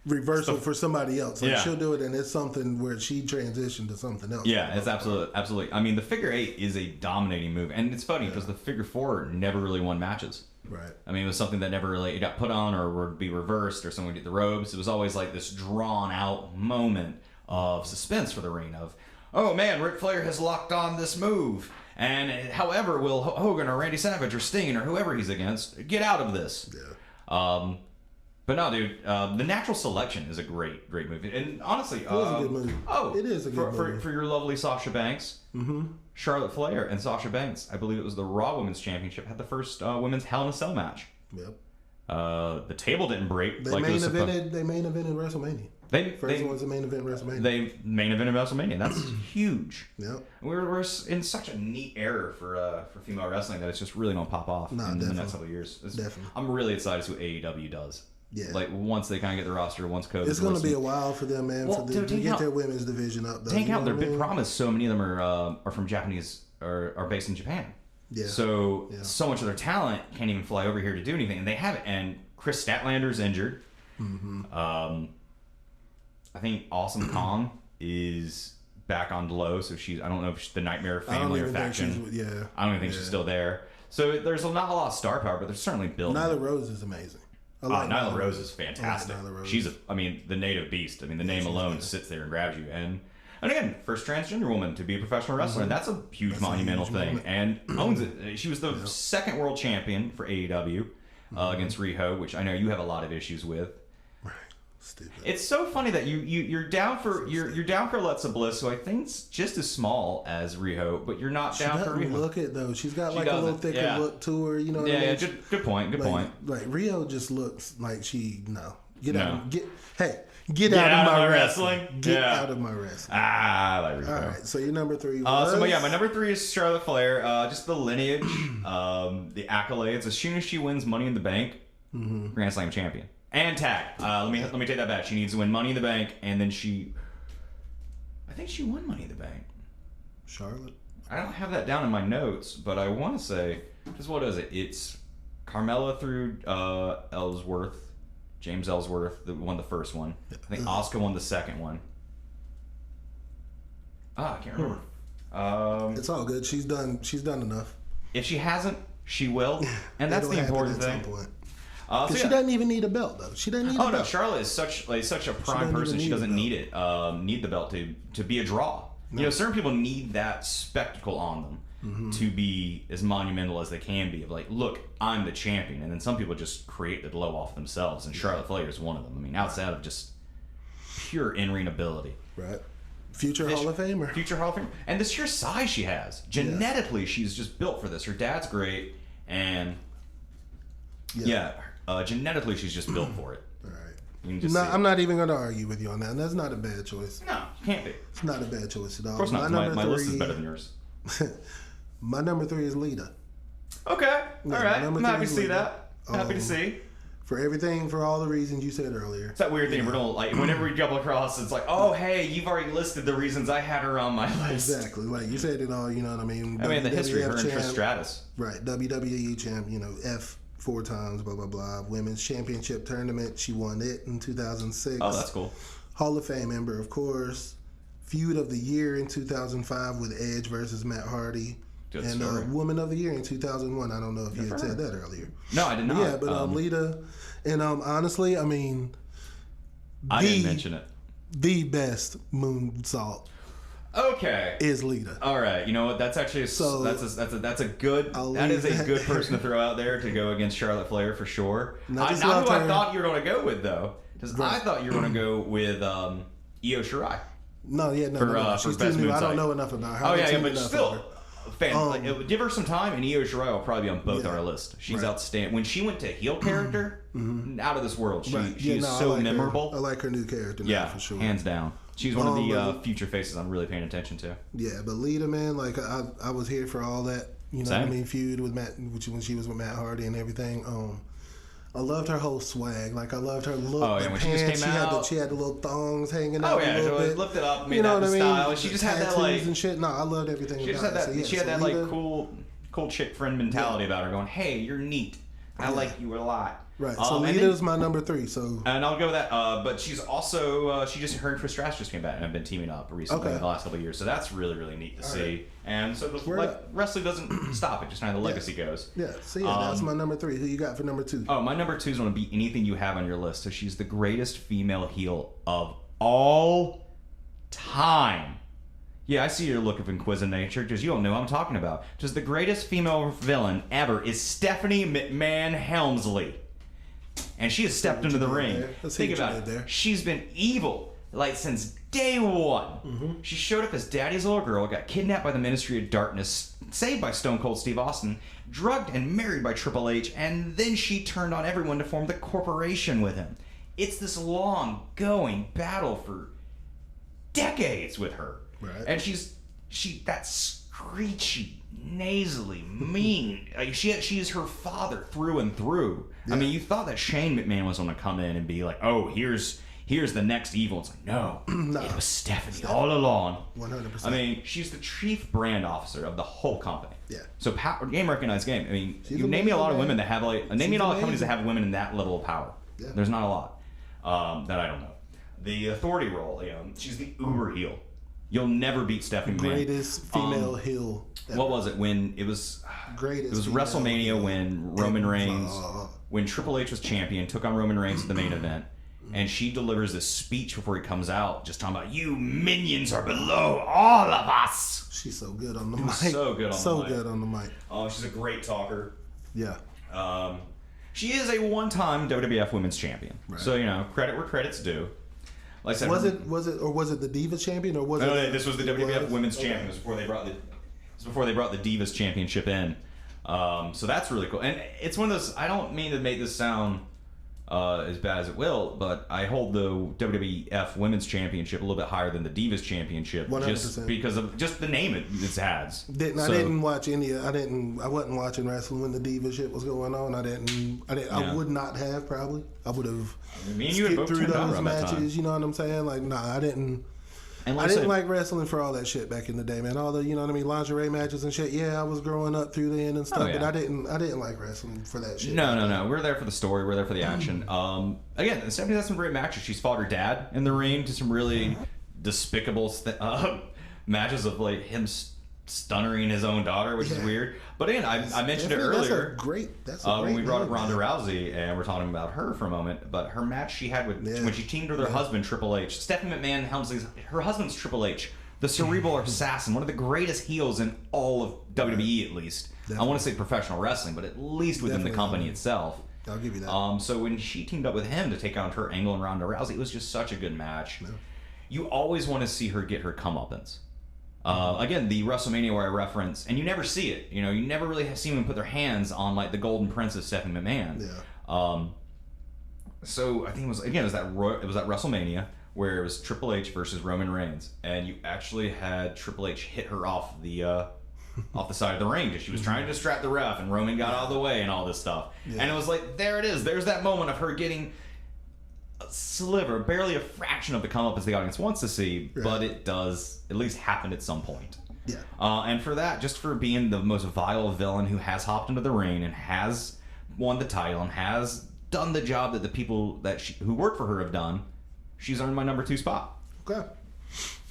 reversal for somebody else. Like she'll do it, and it's something where she transitioned to something else. Yeah, it's absolutely. I mean, the figure eight is a dominating move, and it's funny because the figure four never really won matches. Right. I mean, it was something that never really got put on or would be reversed or someone would get the robes. It was always like this drawn out moment of suspense for the reign of, oh man, Ric Flair has locked on this move. And however, will Hogan or Randy Savage or Sting or whoever he's against get out of this? Yeah. But no, dude, the Natural Selection is a great movie. And honestly, it is a good movie. Oh, it is a good movie. For your lovely Sasha Banks, Charlotte Flair and Sasha Banks, I believe it was the Raw Women's Championship, had the first women's Hell in a Cell match. Yep. The table didn't break. They like main evented WrestleMania. First one's the main event WrestleMania. They main evented WrestleMania. That's huge. Yep. We're in such a neat era for female wrestling that it's just really gonna pop off in the next couple of years. Definitely. I'm really excited to see what AEW does. Yeah. Like once they kind of get the roster, once COVID. It's going to be a while for them, man, to get their women's division up. Tank out. Their big problem is so many of them are from Japanese are based in Japan. Yeah. So much of their talent can't even fly over here to do anything, and they haven't. And Chris Statlander's injured. I think Awesome Kong is back on low, so I don't know if she's the Nightmare family or faction. I don't even think she's still there. So there's not a lot of star power, but there's certainly building. Nyla Rose is amazing. Nyla Rose is fantastic. Rose. She's the native beast. I mean, the name alone sits there and grabs you. And again, first transgender woman to be a professional wrestler. And that's a huge monumental thing. And owns it. She was the second world champion for AEW against Riho, which I know you have a lot of issues with. Stupid. It's so funny that you're down for you're down for Alexa Bliss, who I think's just as small as Riho, but you're not down for Riho. Look it though. She's got like a little thicker look to her. You know what I mean? Good point. Good point. Like Riho just looks like get out of my wrestling. Get out of my wrestling. I like Riho. All right. So your number three. My number three is Charlotte Flair. Just the lineage, the accolades. As soon as she wins Money in the Bank, Grand Slam champion. And tag. Let me take that back. She needs to win Money in the Bank, and then I think she won Money in the Bank. Charlotte. I don't have that down in my notes, but I want to say, just what is it? It's Carmella through Ellsworth, James Ellsworth, that won the first one. I think Asuka won the second one. I can't remember. It's all good. She's done enough. If she hasn't, she will, and that's the important thing. She doesn't even need a belt though. She doesn't need. Oh no, Charlotte is such a prime person. She doesn't need the belt to be a draw. No. You know, certain people need that spectacle on them to be as monumental as they can be. Of like, look, I'm the champion, and then some people just create the glow off themselves, and Charlotte Flair is one of them. I mean, outside of just pure in-ring ability, right? Future Hall of Famer, and the sheer size she has. Genetically, she's just built for this. Her dad's great, and genetically, she's just built for it. All right. I'm not even going to argue with you on that. And that's not a bad choice. No, can't be. It's not a bad choice at all. Of course not. My list is better than yours. My number 3 is Lita. Okay. All right. I'm happy to see that. Happy to see. For all the reasons you said earlier. It's that weird thing. Whenever we double across, it's like, oh, hey, you've already listed the reasons I had her on my list. Exactly. Like you said it all. You know what I mean? The history of her and Trish Stratus. Right. WWE champ. F 4 times. Blah blah blah. Women's Championship tournament. She won it in 2006. Oh, that's cool. Hall of Fame member, of course. Feud of the Year in 2005 with Edge versus Matt Hardy. Good and story. Woman of the Year in 2001. I don't know if you had said that earlier. No, I did not. Yeah, but Lita, and honestly, I mean, I didn't mention it. The best moonsault. Okay. Is Lita. All right. You know what? That's actually that's a good person to throw out there to go against Charlotte Flair for sure. Not who I thought you were going to go with though, because I thought you were going to go with Io Shirai. No. She's too new. I don't know enough about her. Oh yeah, but still, give her some time, and Io Shirai will probably be on both our list. She's outstanding. When she went to heel character, out of this world. She is so memorable. I like her new character now for sure. Hands down. She's one of the future faces I'm really paying attention to. Yeah, but Lita, man, like I was here for all that. You know Same. what I mean? Feud with Matt, when she was with Matt Hardy and everything. I loved her whole swag. Like I loved her look. Oh yeah, when she just came out, she had the little thongs hanging out. Oh yeah, a little bit. Lifted up, made you know that what I style. mean? She just had that like and shit. No, I loved everything. She just had that. So, yeah, she had so that Lita, like cool chick friend mentality about her. Going, hey, you're neat. I like you a lot. Right. So Lita's my number 3. So and I'll go with that. But she's also her and Trish Stratus just came back and have been teaming up recently in the last couple of years. So that's really really neat to see. Right. And so wrestling doesn't stop. It just kind of the legacy goes. Yeah. So that's my number 3. Who you got for number 2? Oh, my number 2 is going to be anything you have on your list. So she's the greatest female heel of all time. Yeah, I see your look of inquisitive nature because you don't know what I'm talking about. Just the greatest female villain ever is Stephanie McMahon Helmsley. And she has stepped into the ring. Think about it. She's been evil like since day one. Mm-hmm. She showed up as Daddy's little girl, got kidnapped by the Ministry of Darkness, saved by Stone Cold Steve Austin, drugged and married by Triple H, and then she turned on everyone to form the corporation with him. It's this long-going battle for decades with her. Right. And she's that screechy, nasally, mean. She is her father through and through. Yeah. I mean, you thought that Shane McMahon was going to come in and be like, oh, here's the next evil. It's like, no, it was Stephanie all along. 100%. I mean, she's the chief brand officer of the whole company. Yeah. So game recognized game. I mean, you name me a lot of women that have name me a lot of companies that have women in that level of power. Yeah. There's not a lot that I don't know. The authority role, she's the uber heel. You'll never beat Stephanie McMahon. Greatest female heel ever. What was it when it was? Greatest. It was WrestleMania when Roman Reigns, when Triple H was champion, took on Roman Reigns at the main event, and she delivers this speech before he comes out, just talking about you minions are below all of us. She's so good on the mic. So good on the mic. So good on the mic. Oh, she's a great talker. Yeah. She is a one-time WWF Women's Champion. Right. So credit where credit's due. Like I said, was it the Divas Champion or was it? No, this was the WWF Women's Champion. It was before they brought the Divas Championship in. So that's really cool. And it's one of those. I don't mean to make this sound as bad as it will, but I hold the WWF Women's Championship a little bit higher than the Divas Championship, 100%. just because of just the name it has. I didn't watch any. I wasn't watching wrestling when the Divas shit was going on. I would not have probably. I would have. Me and you had both through those matches. You know what I'm saying? Like, I didn't. I didn't like wrestling for all that shit back in the day, man. All the, lingerie matches and shit. Yeah, I was growing up through then and stuff, but I didn't like wrestling for that shit. No. We're there for the story. We're there for the action. Again, Stephanie has some great matches. She's fought her dad in the ring to some really despicable matches of like him stunnering his own daughter, which is weird. But again, I mentioned it earlier. That's a great when we brought up name, Ronda Rousey and we're talking about her for a moment. But her match she had when she teamed with her husband Triple H, Stephanie McMahon Helmsley's her husband's Triple H, the cerebral assassin, one of the greatest heels in all of WWE at least. Definitely. I want to say professional wrestling, but at least within the company itself. I'll give you that. So when she teamed up with him to take on Kurt Angle and Ronda Rousey, it was just such a good match. No. You always want to see her get her comeuppance. Again, the WrestleMania where I reference, and you never see it. You never really see them put their hands on like the Golden Princess Stephanie McMahon. Yeah. So I think it was that WrestleMania where it was Triple H versus Roman Reigns, and you actually had Triple H hit her off the side of the ring because she was trying to distract the ref, and Roman got out of the way and all this stuff. Yeah. And it was like, there it is. There's that moment of her getting a sliver, barely a fraction of the come up as the audience wants to see, but it does at least happen at some point. Yeah. And for that, just for being the most vile villain who has hopped into the ring and has won the title and has done the job that the people who work for her have done, she's earned my number 2 spot. Okay.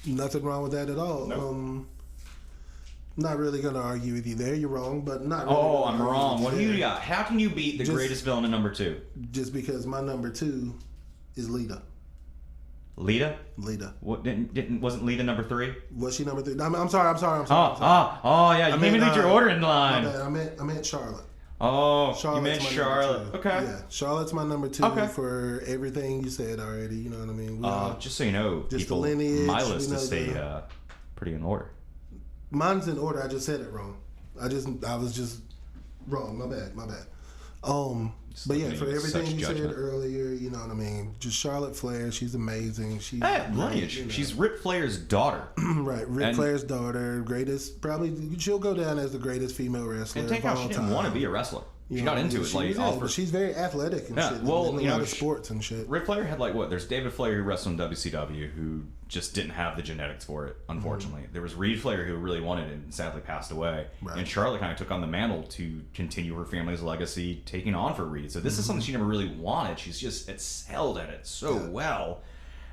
Nothing wrong with that at all. Nope. Not really going to argue with you there. You're wrong, but not really. Oh, I'm wrong. What do you got? How can you beat the greatest villain in number 2? Just because my number 2 is Lita. Lita? Lita. What wasn't Lita number 3? Was she number 3? I'm sorry. Oh, yeah. You made me leave your order in line. I meant Charlotte. Oh, you meant Charlotte. Okay. Yeah, Charlotte's my number 2 for everything you said already. You know what I mean? Just so you know, just people, the lineage. my list is pretty in order. Mine's in order. I just said it wrong. I was just wrong. My bad. But yeah, for everything you judgment. said earlier, you know what I mean. Just Charlotte Flair, she's amazing. She's lineage. you know. She's Ric Flair's daughter. Right, Ric Flair's daughter, greatest. Probably she'll go down as the greatest female wrestler. And take of out, all she didn't time. want to be a wrestler. She got into it she like was all in, for. but she's very athletic and shit. Well, in a lot of sports and shit. Ric Flair had like what? There's David Flair who wrestled in WCW who just didn't have the genetics for it, unfortunately. There was Reed Flair who really wanted it and sadly passed away. Right. And Charlotte kind of took on the mantle to continue her family's legacy, taking on for Reed. So this is something she never really wanted. She's just excelled at it so well.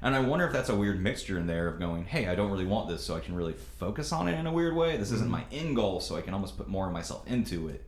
And I wonder if that's a weird mixture in there of going, hey, I don't really want this, so I can really focus on it in a weird way. This isn't my end goal, so I can almost put more of myself into it.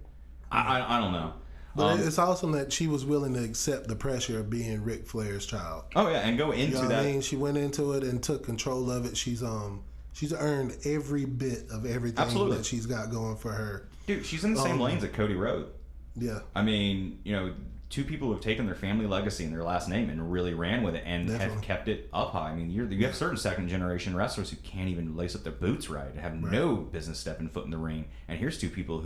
I don't know. But it's awesome that she was willing to accept the pressure of being Ric Flair's child. Oh yeah, and go into You know what that. I mean? She went into it and took control of it. She's earned every bit of everything Absolutely. that she's got going for her. Dude, she's in the same lanes that Cody Rhodes. Yeah. I mean, you know, two people who have taken their family legacy and their last name and really ran with it and have kept it up high. I mean, you have certain second generation wrestlers who can't even lace up their boots right and have no business stepping foot in the ring. And here's two people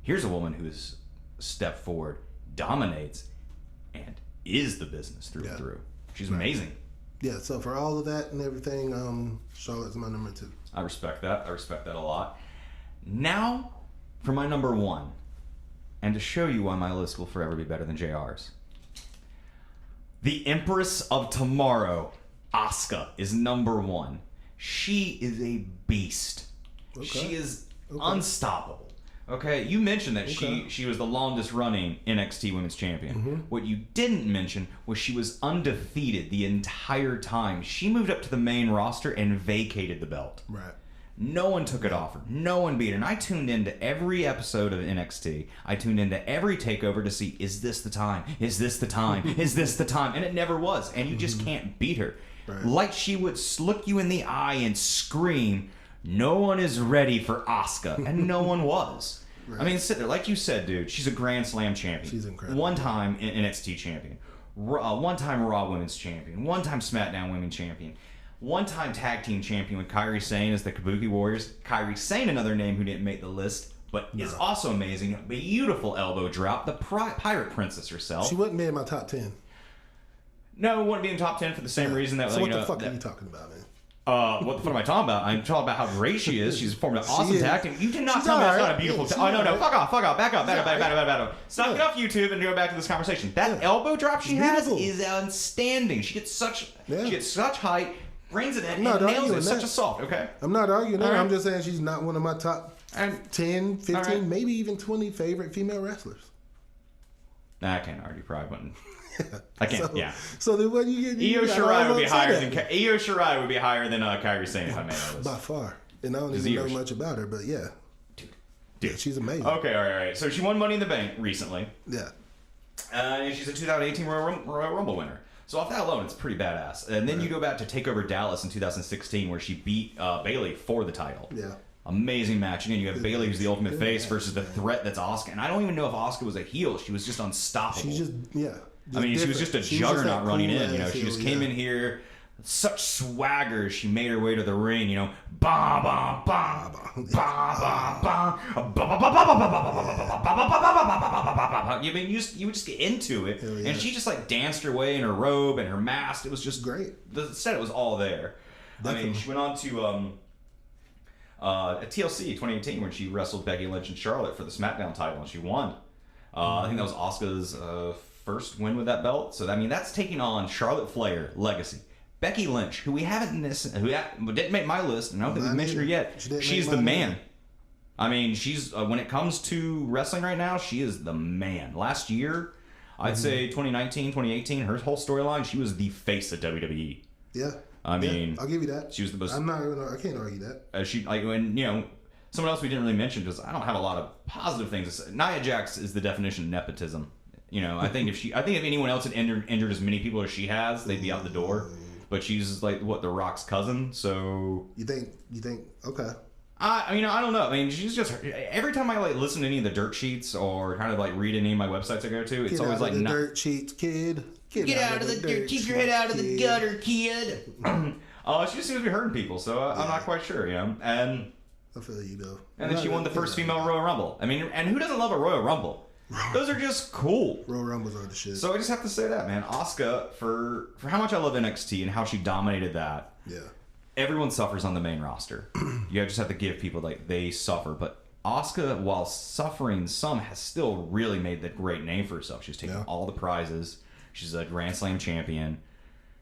here's a woman who's stepped forward, dominates, and is the business through and through. She's amazing. Yeah, so for all of that and everything, Charlotte's my number 2. I respect that. I respect that a lot. Now, for my number 1, and to show you why my list will forever be better than JR's. The Empress of Tomorrow, Asuka, is number 1. She is a beast. Okay. She is unstoppable. Okay, you mentioned that she was the longest running NXT Women's Champion. What you didn't mention was she was undefeated the entire time. She moved up to the main roster and vacated the belt. Right. No one took it off her. No one beat her. And I tuned into every episode of NXT. I tuned into every takeover to see, is this the time? Is this the time? Is this the time? And it never was. And you just can't beat her. Right. Like she would look you in the eye and scream, no one is ready for Asuka. And no one was. Right. I mean, sit there. Like you said, dude, she's a Grand Slam champion. She's incredible. One time NXT champion. One time Raw Women's champion. One time SmackDown Women's champion. One time tag team champion with Kairi Sane as the Kabuki Warriors. Kairi Sane, another name who didn't make the list, but is also amazing. Beautiful elbow drop. The Pirate Princess herself. She wouldn't be in my top 10. No, wouldn't be in top 10 for the same reason that, so you what know. the fuck are you talking about, man? What the fuck am I talking about? I'm talking about how great she is. She's formed an awesome tag team. You did not She's tell me that's alright. not a beautiful Yeah, tag. Oh, no. she's Fuck off. Back up. Stop, get off YouTube and go back to this conversation. That elbow drop she has is outstanding. She gets such height, brings it in, and nails it. Such a soft, okay? I'm not arguing that. All right. I'm just saying she's not one of my top 10, 15, right. maybe even 20 favorite female wrestlers. Nah, I can't argue. Probably wouldn't. I can't. So then what you get? Io Shirai would be higher than Kairi Sane if I made that list. By far. And I don't even know much about her, but yeah. Dude. Yeah, she's amazing. Okay, all right. So she won Money in the Bank recently. Yeah. And she's a 2018 Royal Rumble winner. So off that alone, it's pretty badass. And then you go back to TakeOver Dallas in 2016 where she beat Bayley for the title. Yeah. Amazing match. Again, you have Bayley, who's the ultimate face, versus the threat that's Asuka. And I don't even know if Asuka was a heel. She was just unstoppable. She's just, I mean, she was just a juggernaut running in. You know, she just came in here, such swagger. She made her way to the ring. You know, ba ba ba ba ba ba. You mean you would just get into it, and she just like danced her way in her robe and her mask. It was just great. The set was all there. Definitely. I mean, she went on to at TLC 2018 when she wrestled Becky Lynch and Charlotte for the SmackDown title, and she won. I think that was Asuka's first win with that belt. So, I mean, that's taking on Charlotte Flair legacy. Becky Lynch, who we haven't who didn't make my list, and I don't think we've mentioned her yet. She's the man. I mean, she's when it comes to wrestling right now, she is the man. Last year, I'd say 2019, 2018, her whole storyline, she was the face of WWE. Yeah. I mean, I'll give you that. She was the most. I can't argue that. When someone else we didn't really mention, because I don't have a lot of positive things to say. Nia Jax is the definition of nepotism. You know, I think if anyone else had injured as many people as she has, they'd be out the door. But she's like The Rock's cousin, so. You think? Okay. I don't know. I mean, she's just every time I listen to any of the dirt sheets or kind of read any of my websites I go to, it's always like dirt sheets, kid. Get out of the dirt. Keep your head out of the gutter, kid. She just seems to be hurting people, so I'm not quite sure, you know. And I feel you though. And then she won the first female Royal Rumble. I mean, and who doesn't love a Royal Rumble? Those are just cool. Royal Rumbles are the shit. So I just have to say that, man. Asuka, for how much I love NXT and how she dominated that. Yeah. Everyone suffers on the main roster. You just have to give people, like, they suffer. But Asuka, while suffering some, has still really made the great name for herself. She's taken all the prizes. She's a Grand Slam champion.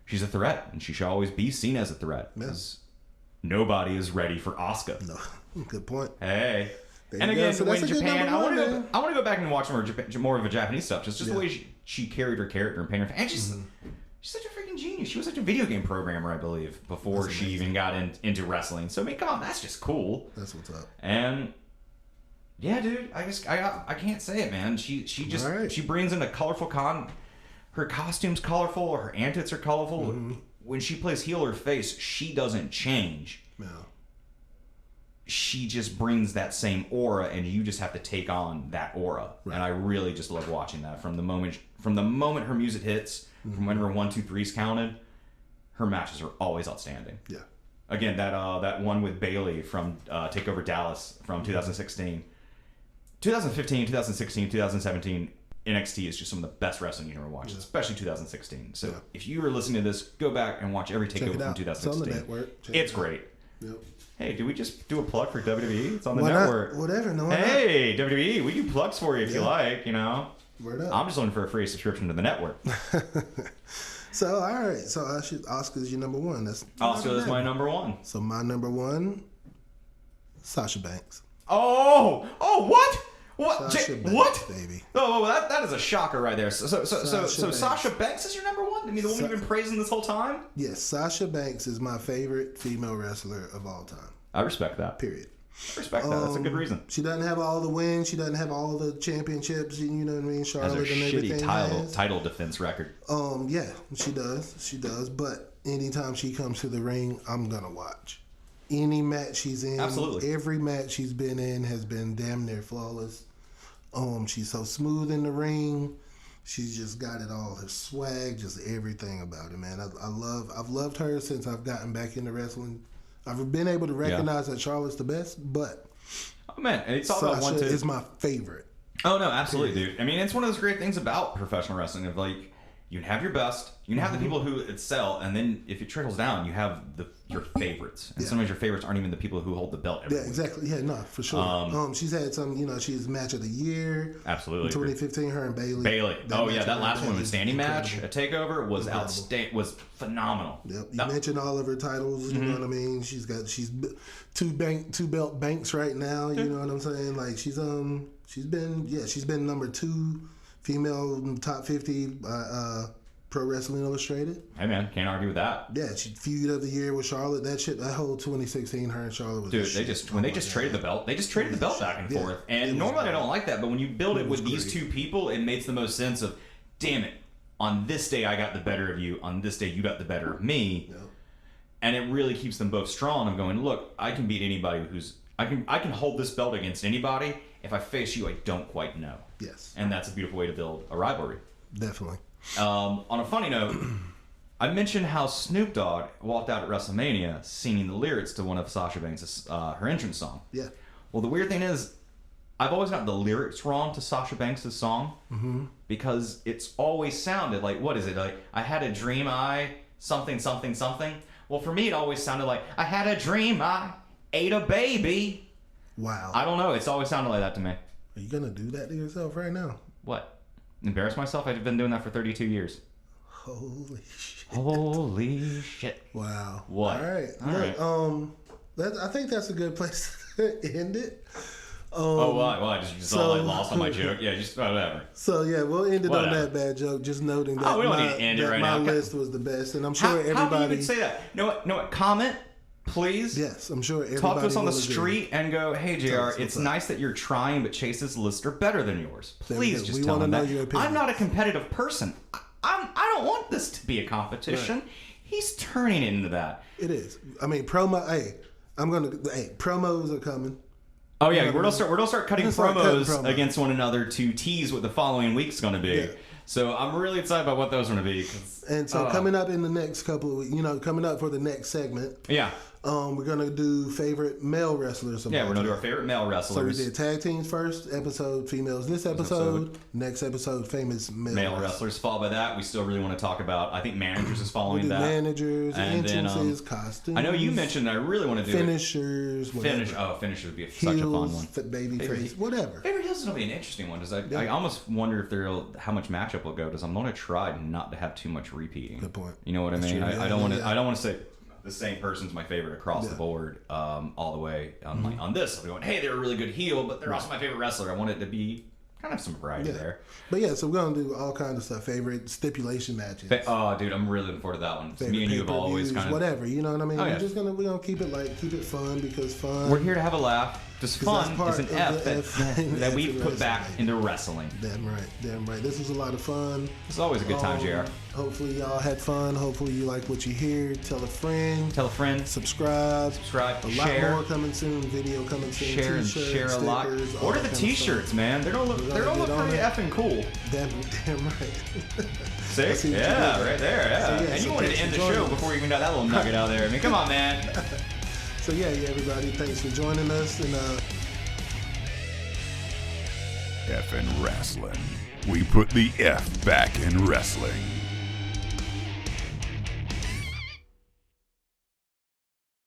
She's a threat, and she should always be seen as a threat. Because nobody is ready for Asuka. No. Good point. Hey. And again, so in Japan, I want to go back and watch more of a Japanese stuff. Just the way she carried her character and painted her. And she's such a freaking genius. She was such a video game programmer, I believe, before she even got into wrestling. So, I mean, come on, that's just cool. That's what's up. And yeah, dude, I can't say it, man. She brings in a colorful her costume's colorful, her antics are colorful. When she plays heel or face, she doesn't change. No. She just brings that same aura, and you just have to take on that aura. Right. And I really just love watching that. From the moment her music hits, from whenever 1, 2, 3's counted, her matches are always outstanding. Yeah. Again, that one with Bayley from Takeover Dallas from 2016, 2015, 2016, 2017. NXT is just some of the best wrestling you ever watched, especially 2016. So if you are listening to this, go back and watch every takeover from 2016. It's on the network. It's great. Yep. Hey, do we just do a plug for WWE? It's on the network. Whatever. No. Hey, WWE, we do plugs for you if you like. Word up. I'm just looking for a free subscription to the network. So all right. So Asuka's your number one. Asuka is my number one. So my number one, Sasha Banks. Oh, what? What? Sasha Banks, what? Baby. Oh, that is a shocker right there. So Sasha Banks is your number one? I mean, the one you've been praising this whole time? Yes, Sasha Banks is my favorite female wrestler of all time. I respect that. Period. I respect that. That's a good reason. She doesn't have all the wins. She doesn't have all the championships. You know what I mean? Charlotte has her and everything. Shitty title defense record. Yeah, she does. She does. But anytime she comes to the ring, I'm gonna watch. Any match she's in, absolutely. Every match she's been in has been damn near flawless. She's so smooth in the ring. She's just got it all. Her swag, just everything about it, man. I've loved her since I've gotten back into wrestling. I've been able to recognize that Charlotte's the best, but it's all Sasha about one. Is my favorite. Oh no, absolutely, dude. I mean, it's one of those great things about professional wrestling. Of like, you can have your best, you can have the people who excel, and then if it trickles down, you have your favorites. And sometimes your favorites aren't even the people who hold the belt every week. Exactly. Yeah, no, for sure. She's had some, she's match of the year. Absolutely. In 2015, her and Bayley. That last one with standing match at TakeOver was outstanding, was phenomenal. Yep. You mentioned all of her titles, you know what I mean? She's two belt banks right now, you know what I'm saying? Like she's been number 2 female top 50 Pro Wrestling Illustrated. Hey man, can't argue with that. Yeah, she feud of the year with Charlotte. That whole 2016, her and Charlotte was. Dude, they just traded the belt. They just traded the belt back and forth. And normally I don't like that, but when you build it with these two people, it makes the most sense of, damn it, on this day I got the better of you. On this day you got the better of me. Yep. And it really keeps them both strong. I'm going, look, I can beat anybody I can hold this belt against anybody. If I face you, I don't quite know. Yes. And that's a beautiful way to build a rivalry. Definitely. On a funny note, I mentioned how Snoop Dogg walked out at WrestleMania singing the lyrics to one of Sasha Banks' her entrance song. Yeah. Well, the weird thing is, I've always gotten the lyrics wrong to Sasha Banks' song because it's always sounded like, what is it? Like, I had a dream, something, something, something. Well, for me, it always sounded like, I had a dream, I ate a baby. Wow. I don't know. It's always sounded like that to me. Are you going to do that to yourself right now? What? Embarrass myself? I've been doing that for 32 years. Holy shit. Holy shit. Wow. What? All right. Look, I think that's a good place to end it. Why? Just all lost on my joke? Yeah, just whatever. So, yeah, we'll end it on that bad joke, just noting that, we don't need to end it right my now. list was the best, and I'm sure everybody... How do you even say that? You know what? Comment, please. Yes, I'm sure everybody talk to us on the street and go, hey, JR, it's nice that you're trying, but Chase's lists are better than yours. Please just tell them that. I'm not a competitive person. I don't want this to be a competition. Right. He's turning it into that. It is. I mean, promos are coming. Oh yeah, we're gonna start cutting promos against one another to tease what the following week's gonna be. Yeah. So I'm really excited about what those are gonna be. And so coming up in the next couple of weeks, coming up for the next segment. Yeah. We're gonna do favorite male wrestlers. Yeah, we're gonna do our favorite male So we wrestlers. did tag teams first episode, females this episode. Next episode, famous male wrestlers. Followed by that, we still really want to talk about. I think managers is We'll following do that. managers, And then, entrances, costumes. I know you mentioned that I really want to do finishers. Finishers would be such a fun one. Baby face, whatever. Favorite heels is gonna be an interesting one. I almost wonder if how much matchup will go. Because I'm gonna try not to have too much repeating. Good point. You know what That's I mean? true. I don't want to. I don't want to say the same person's my favorite across the board, all the way. Like on this, I'm going, hey, they're a really good heel, but they're also my favorite wrestler. I want it to be kind of some variety there. But yeah, so we're gonna do all kinds of stuff. Favorite stipulation matches. Oh, dude, I'm really looking forward to that one. Favorite Me and you have always kind of whatever. You know what I mean? Oh, yeah. We're gonna keep it fun because fun. We're here to have a laugh. Just 'Cause fun that's is an part of F the F that we in put back wrestling. into wrestling. Damn right. This was a lot of fun. It's always a good time, JR. Hopefully y'all had fun. Hopefully you like what you hear. Tell a friend. Tell a friend. Subscribe. Subscribe. A Share. lot more coming soon. Video coming soon. Share and T-shirts, share a lot. stickers, all Order that the kind of T-shirts, stuff. man. They're gonna look We're gonna get on pretty it. effing cool. Damn right. See? I see what you Yeah, did. right there. Yeah. So, yeah, and so you wanted to thanks end for the show joining before you even got that little nugget out there. I mean, come on, man. So yeah, everybody, thanks for joining us. And F in wrestling. We put the F back in wrestling.